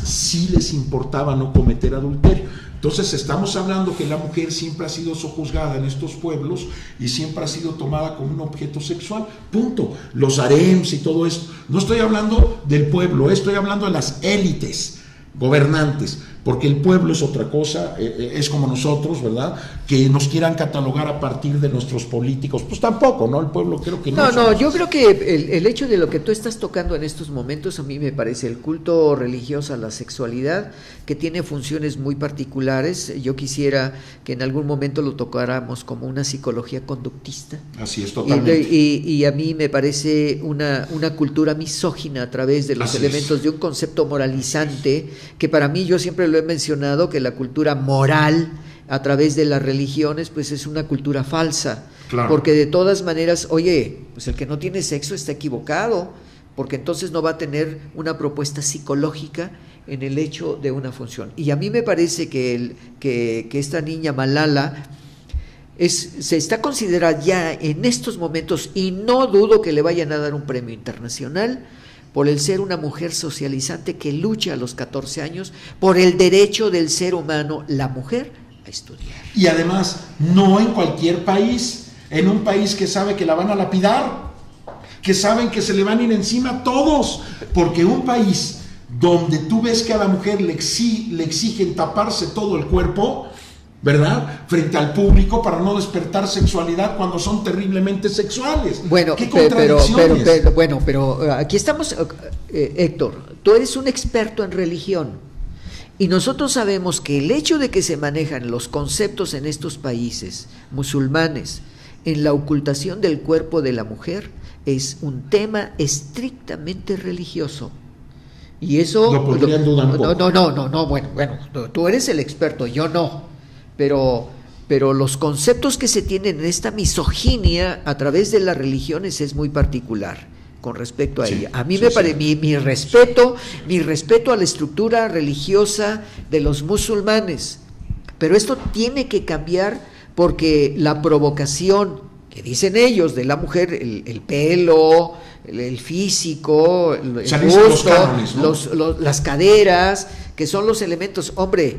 sí les importaba no cometer adulterio. Entonces estamos hablando que la mujer siempre ha sido sojuzgada en estos pueblos y siempre ha sido tomada como un objeto sexual, punto. Los harems y todo esto. No estoy hablando del pueblo, estoy hablando de las élites gobernantes, porque el pueblo es otra cosa, es como nosotros, ¿verdad? Que nos quieran catalogar a partir de nuestros políticos, pues tampoco, ¿no? El pueblo creo que no. No, yo creo que el hecho de lo que tú estás tocando en estos momentos, a mí me parece el culto religioso a la sexualidad, que tiene funciones muy particulares. Yo quisiera que en algún momento lo tocáramos como una psicología conductista. Así es, totalmente. Y a mí me parece una cultura misógina a través de los Así elementos es. de un concepto moralizante, que para mí, yo siempre lo he mencionado, que la cultura moral a través de las religiones pues es una cultura falsa, Claro. porque de todas maneras, oye, pues el que no tiene sexo está equivocado, porque entonces no va a tener una propuesta psicológica en el hecho de una función. Y a mí me parece que esta niña Malala se está considerada ya en estos momentos, y no dudo que le vayan a dar un premio internacional, por el ser una mujer socializante que lucha a los 14 años por el derecho del ser humano, la mujer, a estudiar. Y además, no en cualquier país, en un país que sabe que la van a lapidar, que saben que se le van a ir encima todos, porque un país donde tú ves que a la mujer le exigen taparse todo el cuerpo, ¿verdad? Frente al público para no despertar sexualidad cuando son terriblemente sexuales. Bueno, ¿Qué contradicciones? pero aquí estamos, Héctor, tú eres un experto en religión y nosotros sabemos que el hecho de que se manejan los conceptos en estos países musulmanes en la ocultación del cuerpo de la mujer es un tema estrictamente religioso. Y eso Lo pondría en duda un poco. No, bueno, tú eres el experto, yo no. Pero los conceptos que se tienen en esta misoginia a través de las religiones es muy particular con respecto a ella. A mí me parece, mi respeto a la estructura religiosa de los musulmanes, pero esto tiene que cambiar, porque la provocación que dicen ellos de la mujer, el pelo, el físico, el busto, los cánones, ¿no? las caderas, que son los elementos, hombre,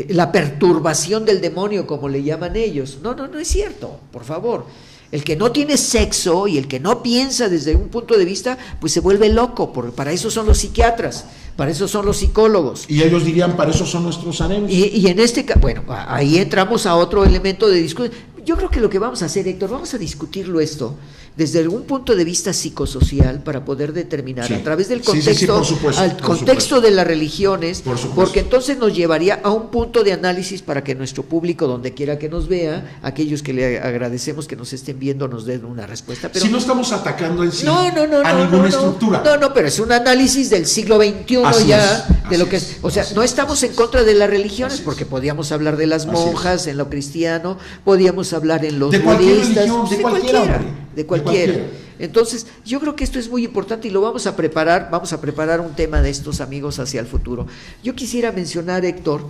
la perturbación del demonio, como le llaman ellos. No es cierto, por favor. El que no tiene sexo y el que no piensa desde un punto de vista, pues se vuelve loco, porque para eso son los psiquiatras, para eso son los psicólogos. Y ellos dirían, para eso son nuestros harems. Y en este caso, bueno, ahí entramos a otro elemento de discusión. Yo creo que lo que vamos a hacer, Héctor, vamos a discutirlo esto desde algún punto de vista psicosocial para poder determinar a través del contexto, contexto de las religiones, porque entonces nos llevaría a un punto de análisis para que nuestro público, donde quiera que nos vea, aquellos que le agradecemos que nos estén viendo, nos den una respuesta. Pero si no estamos atacando en sí a ninguna estructura. No, pero es un análisis del siglo XXI de lo que es. O sea, no estamos en contra de las religiones, porque podíamos hablar de las monjas en lo cristiano, podíamos hablar en los budistas, de cualquiera. Entonces, yo creo que esto es muy importante y lo vamos a preparar un tema de estos, amigos, hacia el futuro. Yo quisiera mencionar, Héctor,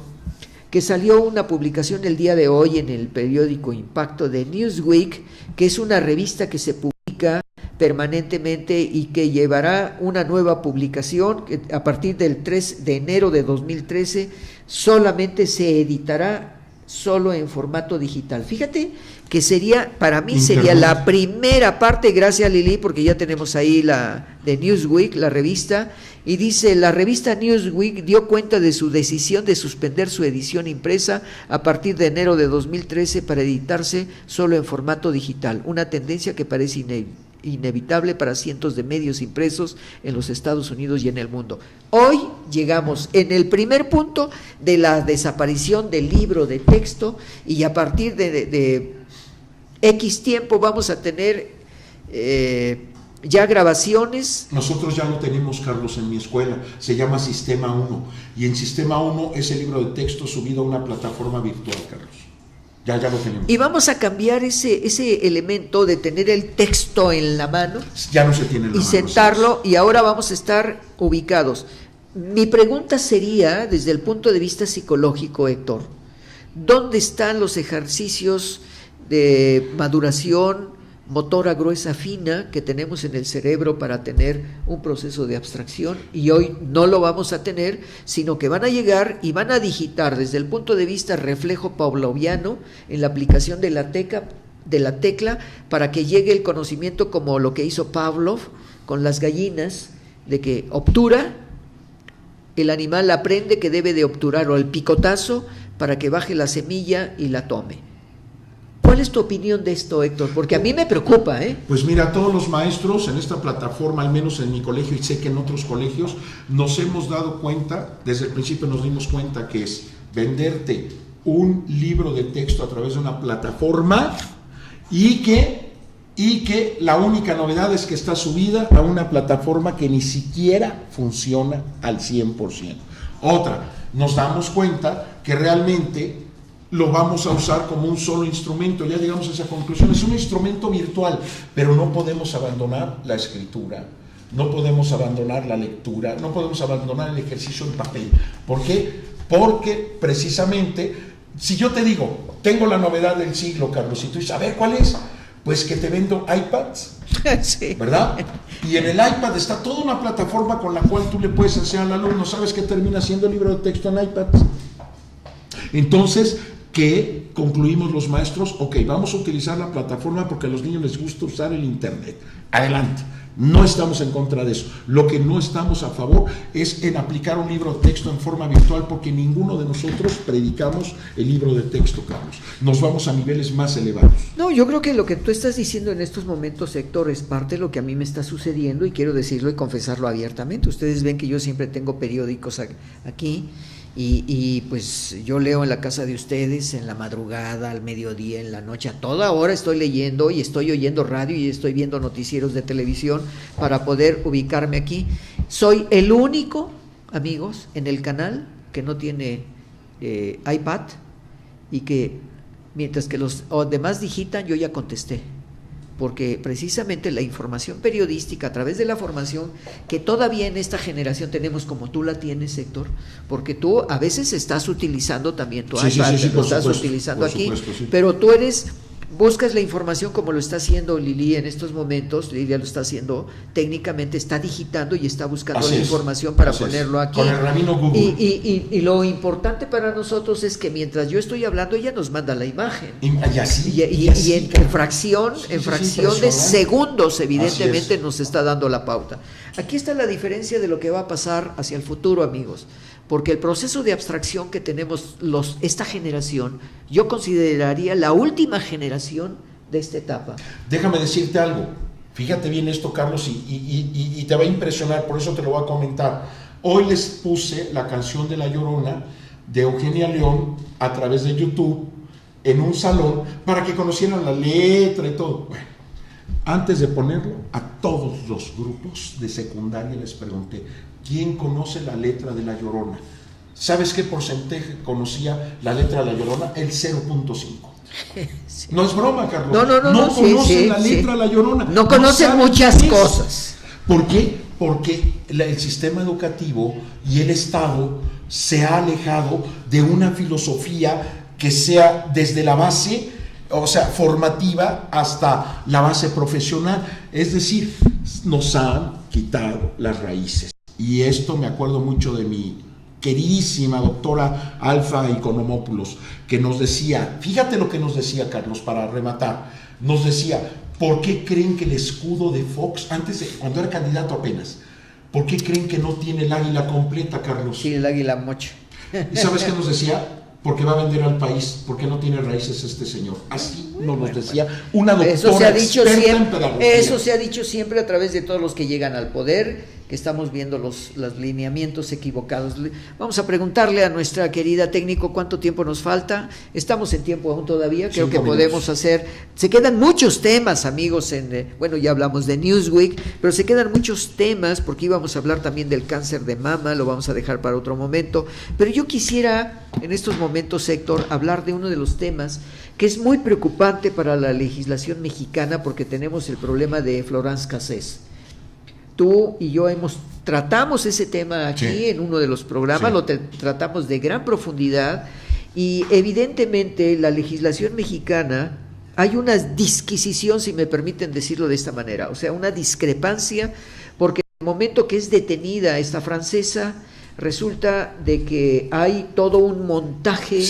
que salió una publicación el día de hoy en el periódico Impacto de Newsweek, que es una revista que se publica permanentemente y que llevará una nueva publicación que a partir del 3 de enero de 2013 solamente se editará solo en formato digital. Fíjate que para mí sería la primera parte, gracias Lili, porque ya tenemos ahí la de Newsweek, la revista, y dice: la revista Newsweek dio cuenta de su decisión de suspender su edición impresa a partir de enero de 2013 para editarse solo en formato digital, una tendencia que parece inevitable para cientos de medios impresos en los Estados Unidos y en el mundo. Hoy llegamos en el primer punto de la desaparición del libro de texto, y a partir de X tiempo vamos a tener ya grabaciones. Nosotros ya lo tenemos, Carlos, en mi escuela, se llama Sistema 1, y en Sistema 1 es el libro de texto subido a una plataforma virtual, Carlos. Ya lo tenemos. Y vamos a cambiar ese elemento de tener el texto en la mano. Ya no se tiene en la y mano, sentarlo, y ahora vamos a estar ubicados. Mi pregunta sería, desde el punto de vista psicológico, Héctor, ¿dónde están los ejercicios de maduración motora gruesa fina que tenemos en el cerebro para tener un proceso de abstracción? Y hoy no lo vamos a tener, sino que van a llegar y van a digitar desde el punto de vista reflejo pavloviano en la aplicación de la tecla para que llegue el conocimiento, como lo que hizo Pavlov con las gallinas, de que obtura, el animal aprende que debe de obturar, o el picotazo, para que baje la semilla y la tome. ¿Cuál es tu opinión de esto, Héctor? Porque a mí me preocupa, ¿eh? Pues mira, todos los maestros en esta plataforma, al menos en mi colegio y sé que en otros colegios, nos hemos dado cuenta, desde el principio nos dimos cuenta que es venderte un libro de texto a través de una plataforma y que la única novedad es que está subida a una plataforma que ni siquiera funciona al 100%. Otra, nos damos cuenta que realmente lo vamos a usar como un solo instrumento, ya llegamos a esa conclusión, es un instrumento virtual, pero no podemos abandonar la escritura, no podemos abandonar la lectura, no podemos abandonar el ejercicio en papel. ¿Por qué? Porque precisamente, si yo te digo, tengo la novedad del siglo, Carlos, y tú dices, a ver, ¿cuál es? Pues que te vendo iPads, sí, ¿verdad? Y en el iPad está toda una plataforma con la cual tú le puedes enseñar al alumno. ¿Sabes qué termina siendo el libro de texto en iPad? Entonces, ¿qué concluimos los maestros? Ok, vamos a utilizar la plataforma porque a los niños les gusta usar el internet. Adelante. No estamos en contra de eso. Lo que no estamos a favor es en aplicar un libro de texto en forma virtual, porque ninguno de nosotros predicamos el libro de texto, Carlos. Nos vamos a niveles más elevados. No, yo creo que lo que tú estás diciendo en estos momentos, Héctor, es parte de lo que a mí me está sucediendo, y quiero decirlo y confesarlo abiertamente. Ustedes ven que yo siempre tengo periódicos aquí. Y pues yo leo en la casa de ustedes, en la madrugada, al mediodía, en la noche, a toda hora estoy leyendo y estoy oyendo radio y estoy viendo noticieros de televisión para poder ubicarme aquí. Soy el único, amigos, en el canal que no tiene iPad, y que mientras que los demás digitan, yo ya contesté. Porque precisamente la información periodística, a través de la formación que todavía en esta generación tenemos, como tú la tienes, Héctor, porque tú a veces estás utilizando también tu iPad, lo estás utilizando aquí, sí. Pero tú buscas la información como lo está haciendo Lili en estos momentos. Lilia lo está haciendo técnicamente, está digitando y está buscando la información para ponerlo aquí. Con el rabino Google. Y lo importante para nosotros es que mientras yo estoy hablando, ella nos manda la imagen. Y en fracción de segundos, evidentemente, nos está dando la pauta. Aquí está la diferencia de lo que va a pasar hacia el futuro, amigos. Porque el proceso de abstracción que tenemos esta generación, yo consideraría la última generación de esta etapa. Déjame decirte algo, fíjate bien esto, Carlos, y te va a impresionar, por eso te lo voy a comentar. Hoy les puse la canción de La Llorona de Eugenia León a través de YouTube en un salón para que conocieran la letra y todo. Bueno, antes de ponerlo, a todos los grupos de secundaria les pregunté, ¿quién conoce la letra de La Llorona? ¿Sabes qué porcentaje conocía la letra de La Llorona? El 0.5. Sí. No es broma, Carlos. No conocen la letra de La Llorona. No conocen muchas cosas. ¿Por qué? Porque el sistema educativo y el Estado se ha alejado de una filosofía que sea desde la base, o sea, formativa, hasta la base profesional. Es decir, nos han quitado las raíces. Y esto me acuerdo mucho de mi queridísima doctora Alfa Economopoulos, que nos decía, fíjate lo que nos decía, Carlos, para rematar, nos decía, ¿por qué creen que el escudo de Fox, cuando era candidato apenas, ¿por qué creen que no tiene el águila completa, Carlos? Sí, el águila mocha. ¿Y sabes qué nos decía? Porque va a vender al país, porque no tiene raíces este señor. Así nos decía una doctora eso se ha dicho experta en siempre, pedagogía. eso se ha dicho siempre a través de todos los que llegan al poder, que estamos viendo los lineamientos equivocados. Vamos a preguntarle a nuestra querida técnico cuánto tiempo nos falta. Estamos en tiempo aún todavía, creo que podemos hacer. Se quedan muchos temas, amigos, bueno, ya hablamos de Newsweek, pero se quedan muchos temas porque íbamos a hablar también del cáncer de mama, lo vamos a dejar para otro momento. Pero yo quisiera en estos momentos, Héctor, hablar de uno de los temas que es muy preocupante para la legislación mexicana porque tenemos el problema de Florence Cassés. Tú y yo tratamos ese tema aquí en uno de los programas, lo tratamos de gran profundidad y evidentemente la legislación mexicana hay una disquisición, si me permiten decirlo de esta manera, o sea, una discrepancia, porque en el momento que es detenida esta francesa, resulta de que hay todo un montaje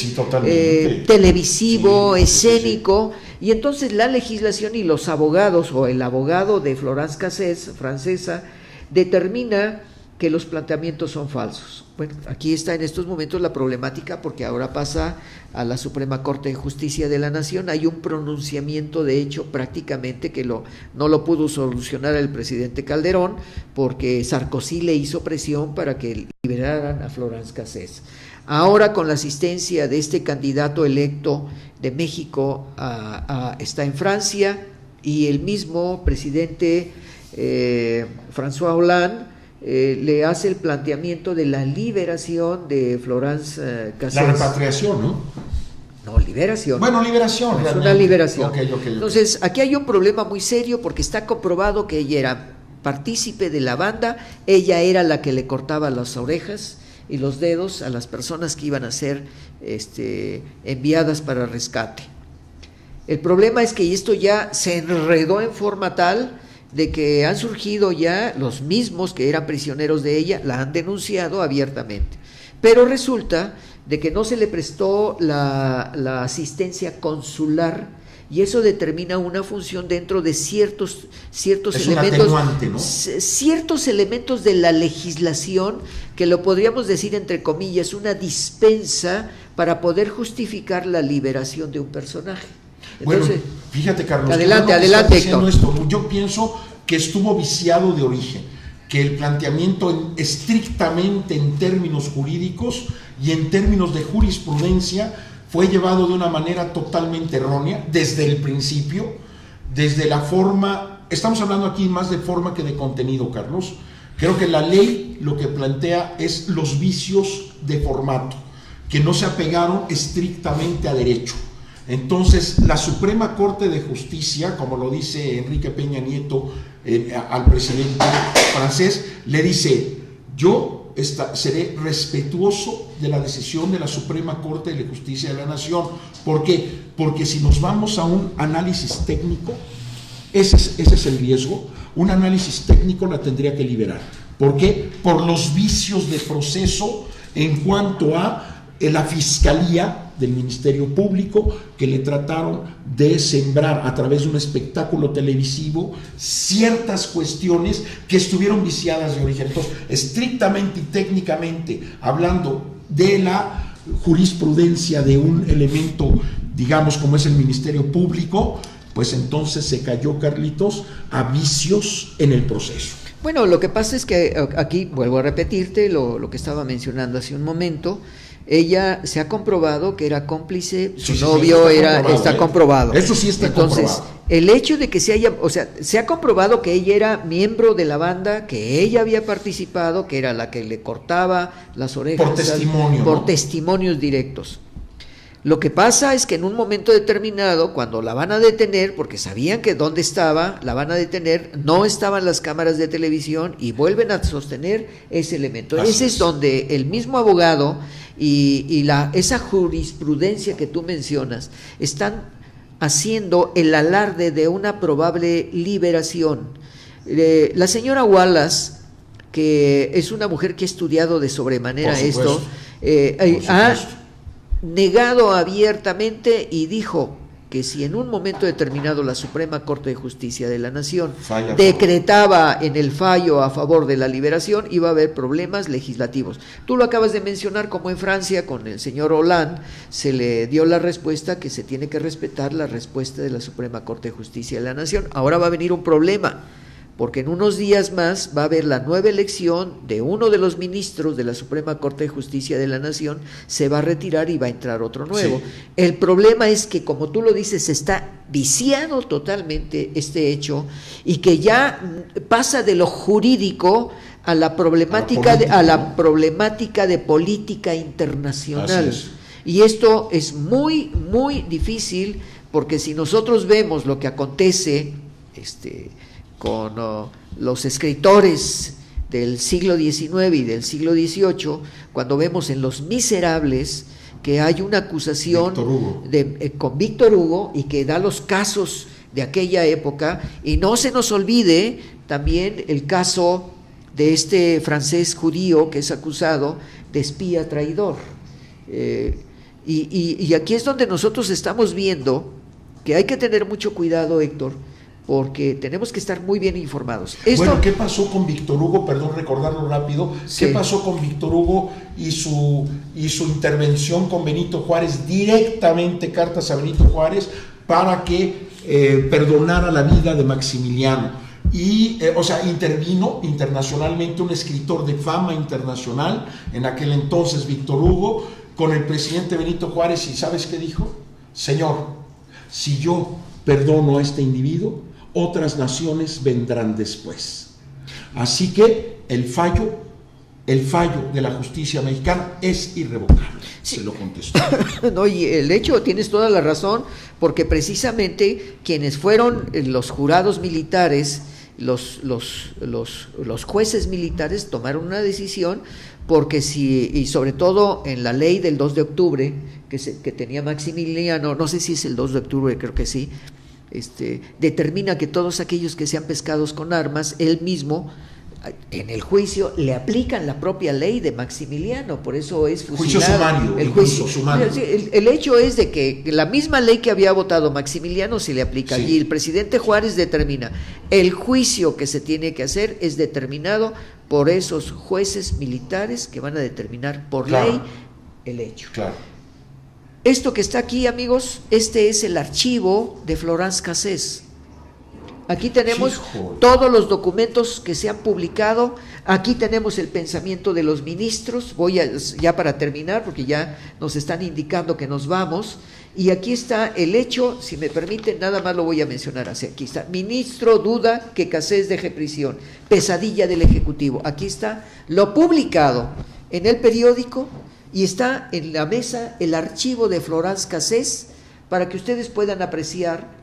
televisivo, escénico, y entonces la legislación y los abogados, o el abogado de Florence Cassés, francesa, determina que los planteamientos son falsos. Bueno, aquí está en estos momentos la problemática porque ahora pasa a la Suprema Corte de Justicia de la Nación. Hay un pronunciamiento, de hecho, prácticamente que no lo pudo solucionar el presidente Calderón porque Sarkozy le hizo presión para que liberaran a Florence Cassés. Ahora, con la asistencia de este candidato electo de México, está en Francia, y el mismo presidente François Hollande le hace el planteamiento de la liberación de Florence Cassés. La repatriación, ¿no? No, liberación. Bueno, liberación. Es una liberación. Okay. Entonces, aquí hay un problema muy serio porque está comprobado que ella era partícipe de la banda, ella era la que le cortaba las orejas y los dedos a las personas que iban a ser enviadas para rescate. El problema es que esto ya se enredó en forma tal de que han surgido ya los mismos que eran prisioneros de ella, la han denunciado abiertamente. Pero resulta de que no se le prestó la asistencia consular, y eso determina una función dentro de ciertos elementos, ¿no? Ciertos elementos de la legislación, que lo podríamos decir entre comillas, una dispensa para poder justificar la liberación de un personaje. Entonces, bueno, fíjate, Carlos, adelante, Héctor. Yo pienso que estuvo viciado de origen, que el planteamiento estrictamente en términos jurídicos y en términos de jurisprudencia fue llevado de una manera totalmente errónea desde el principio, desde la forma. Estamos hablando aquí más de forma que de contenido, Carlos. Creo que la ley lo que plantea es los vicios de formato, que no se apegaron estrictamente a derecho. Entonces, la Suprema Corte de Justicia, como lo dice Enrique Peña Nieto al presidente francés, le dice: yo seré respetuoso de la decisión de la Suprema Corte de Justicia de la Nación. ¿Por qué? Porque si nos vamos a un análisis técnico, ese es el riesgo. Un análisis técnico la tendría que liberar. ¿Por qué? Por los vicios de proceso en cuanto a la Fiscalía del Ministerio Público, que le trataron de sembrar a través de un espectáculo televisivo ciertas cuestiones que estuvieron viciadas de origen. Entonces, estrictamente y técnicamente hablando de la jurisprudencia de un elemento, digamos, como es el Ministerio Público, pues entonces se cayó, Carlitos, a vicios en el proceso. Bueno, lo que pasa es que aquí, vuelvo a repetirte lo que estaba mencionando hace un momento. Ella se ha comprobado que era cómplice, su novio está comprobado. Eso sí está comprobado. Entonces, el hecho de que se ha comprobado que ella era miembro de la banda, que ella había participado, que era la que le cortaba las orejas por testimonios directos. Lo que pasa es que en un momento determinado, cuando la van a detener, porque sabían que dónde estaba, la van a detener, no estaban las cámaras de televisión y vuelven a sostener ese elemento. Ese es donde el mismo abogado y esa jurisprudencia que tú mencionas están haciendo el alarde de una probable liberación. La señora Wallace, que es una mujer que ha estudiado de sobremanera esto, ha negado abiertamente y dijo que si en un momento determinado la Suprema Corte de Justicia de la Nación Falla decretaba en el fallo a favor de la liberación, iba a haber problemas legislativos. Tú lo acabas de mencionar, como en Francia con el señor Hollande se le dio la respuesta que se tiene que respetar la respuesta de la Suprema Corte de Justicia de la Nación. Ahora va a venir un problema, porque en unos días más va a haber la nueva elección de uno de los ministros de la Suprema Corte de Justicia de la Nación, se va a retirar y va a entrar otro nuevo. Sí. El problema es que, como tú lo dices, está viciado totalmente este hecho y que ya pasa de lo jurídico a la problemática de política internacional. Y esto es muy, muy difícil, porque si nosotros vemos lo que acontece con los escritores del siglo XIX y del siglo XVIII, cuando vemos en Los Miserables que hay una acusación con Víctor Hugo y que da los casos de aquella época, y no se nos olvide también el caso de este francés judío que es acusado de espía traidor. Y aquí es donde nosotros estamos viendo que hay que tener mucho cuidado, Héctor, porque tenemos que estar muy bien informados. Bueno, ¿qué pasó con Víctor Hugo? Perdón, recordarlo rápido. Sí. ¿Qué pasó con Víctor Hugo y su intervención con Benito Juárez? Directamente cartas a Benito Juárez para que perdonara la vida de Maximiliano. Y, intervino internacionalmente un escritor de fama internacional, en aquel entonces Víctor Hugo, con el presidente Benito Juárez, y ¿sabes qué dijo? Señor, si yo perdono a este individuo, otras naciones vendrán después. Así que el fallo de la justicia mexicana es irrevocable. Sí. Se lo contestó. No, y el hecho, tienes toda la razón, porque precisamente quienes fueron los jurados militares, los jueces militares tomaron una decisión, porque y sobre todo en la ley del 2 de octubre que tenía Maximiliano, no sé si es el 2 de octubre, creo que sí, determina que todos aquellos que sean pescados con armas, él mismo en el juicio le aplican la propia ley de Maximiliano, por eso es fusilado. Juicio sumario. El hecho es de que la misma ley que había votado Maximiliano se le aplica, sí. Y el presidente Juárez determina, el juicio que se tiene que hacer es determinado por esos jueces militares que van a determinar por ley el hecho. Claro. Esto que está aquí, amigos, este es el archivo de Florence Cassés. Aquí tenemos todos los documentos que se han publicado. Aquí tenemos el pensamiento de los ministros. Ya para terminar, porque ya nos están indicando que nos vamos. Y aquí está el hecho, si me permiten, nada más lo voy a mencionar así. Aquí está: ministro duda que Cassés deje prisión, pesadilla del Ejecutivo. Aquí está lo publicado en el periódico, y está en la mesa el archivo de Florence Cassés, para que ustedes puedan apreciar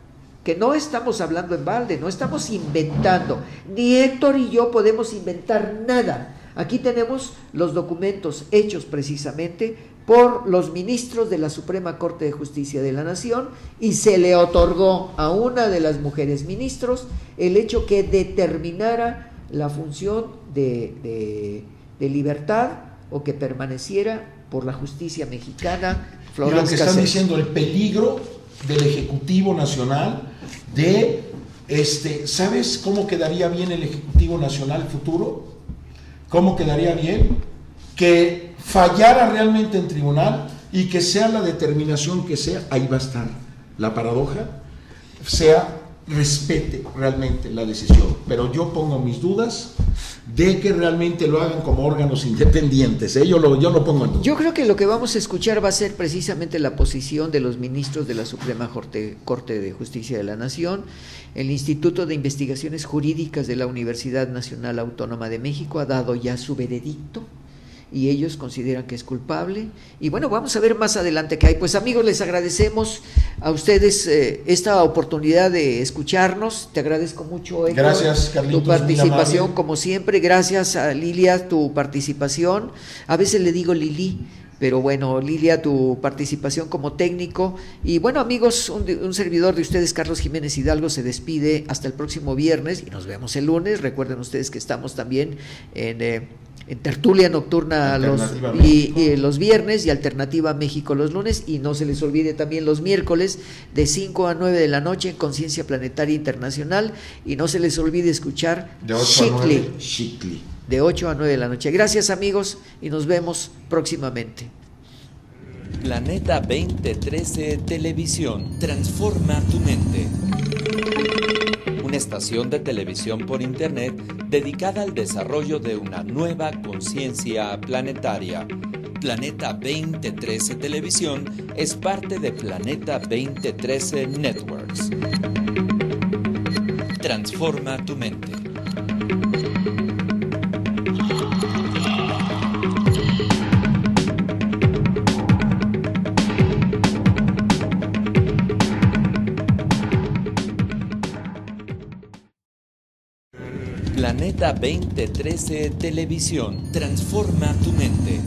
que no estamos hablando en balde, no estamos inventando, ni Héctor y yo podemos inventar nada. Aquí tenemos los documentos hechos precisamente por los ministros de la Suprema Corte de Justicia de la Nación, y se le otorgó a una de las mujeres ministros el hecho que determinara la función de libertad, o que permaneciera por la justicia mexicana. Florence Cassés. Y lo que están diciendo, el peligro del Ejecutivo Nacional ¿sabes cómo quedaría bien el Ejecutivo Nacional futuro? ¿Cómo quedaría bien? Que fallara realmente en tribunal, y que sea la determinación que sea, ahí va a estar la paradoja, respete realmente la decisión, pero yo pongo mis dudas de que realmente lo hagan como órganos independientes, yo lo pongo en duda. Yo creo que lo que vamos a escuchar va a ser precisamente la posición de los ministros de la Suprema Corte de Justicia de la Nación. El Instituto de Investigaciones Jurídicas de la Universidad Nacional Autónoma de México ha dado ya su veredicto, y ellos consideran que es culpable. Y bueno, vamos a ver más adelante qué hay. Pues amigos, les agradecemos a ustedes esta oportunidad de escucharnos. Te agradezco mucho, Héctor. Gracias, Carlitos, tu participación, como siempre. Gracias a Lilia, tu participación. A veces le digo Lili, Pero bueno, Lilia, tu participación como técnico. Y bueno, amigos, un servidor de ustedes, Carlos Jiménez Hidalgo, se despide hasta el próximo viernes y nos vemos el lunes. Recuerden ustedes que estamos también en tertulia nocturna los viernes y Alternativa México los lunes, y no se les olvide también los miércoles de 5 a 9 de la noche en Conciencia Planetaria Internacional, y no se les olvide escuchar de 8 a 9, Chicli, de 8 a 9 de la noche. Gracias, amigos, y nos vemos próximamente. Planeta 2013 Televisión, transforma tu mente. Una estación de televisión por internet dedicada al desarrollo de una nueva conciencia planetaria. Planeta 2013 Televisión es parte de Planeta 2013 Networks. Transforma tu mente. Planeta 2013 Televisión, transforma tu mente.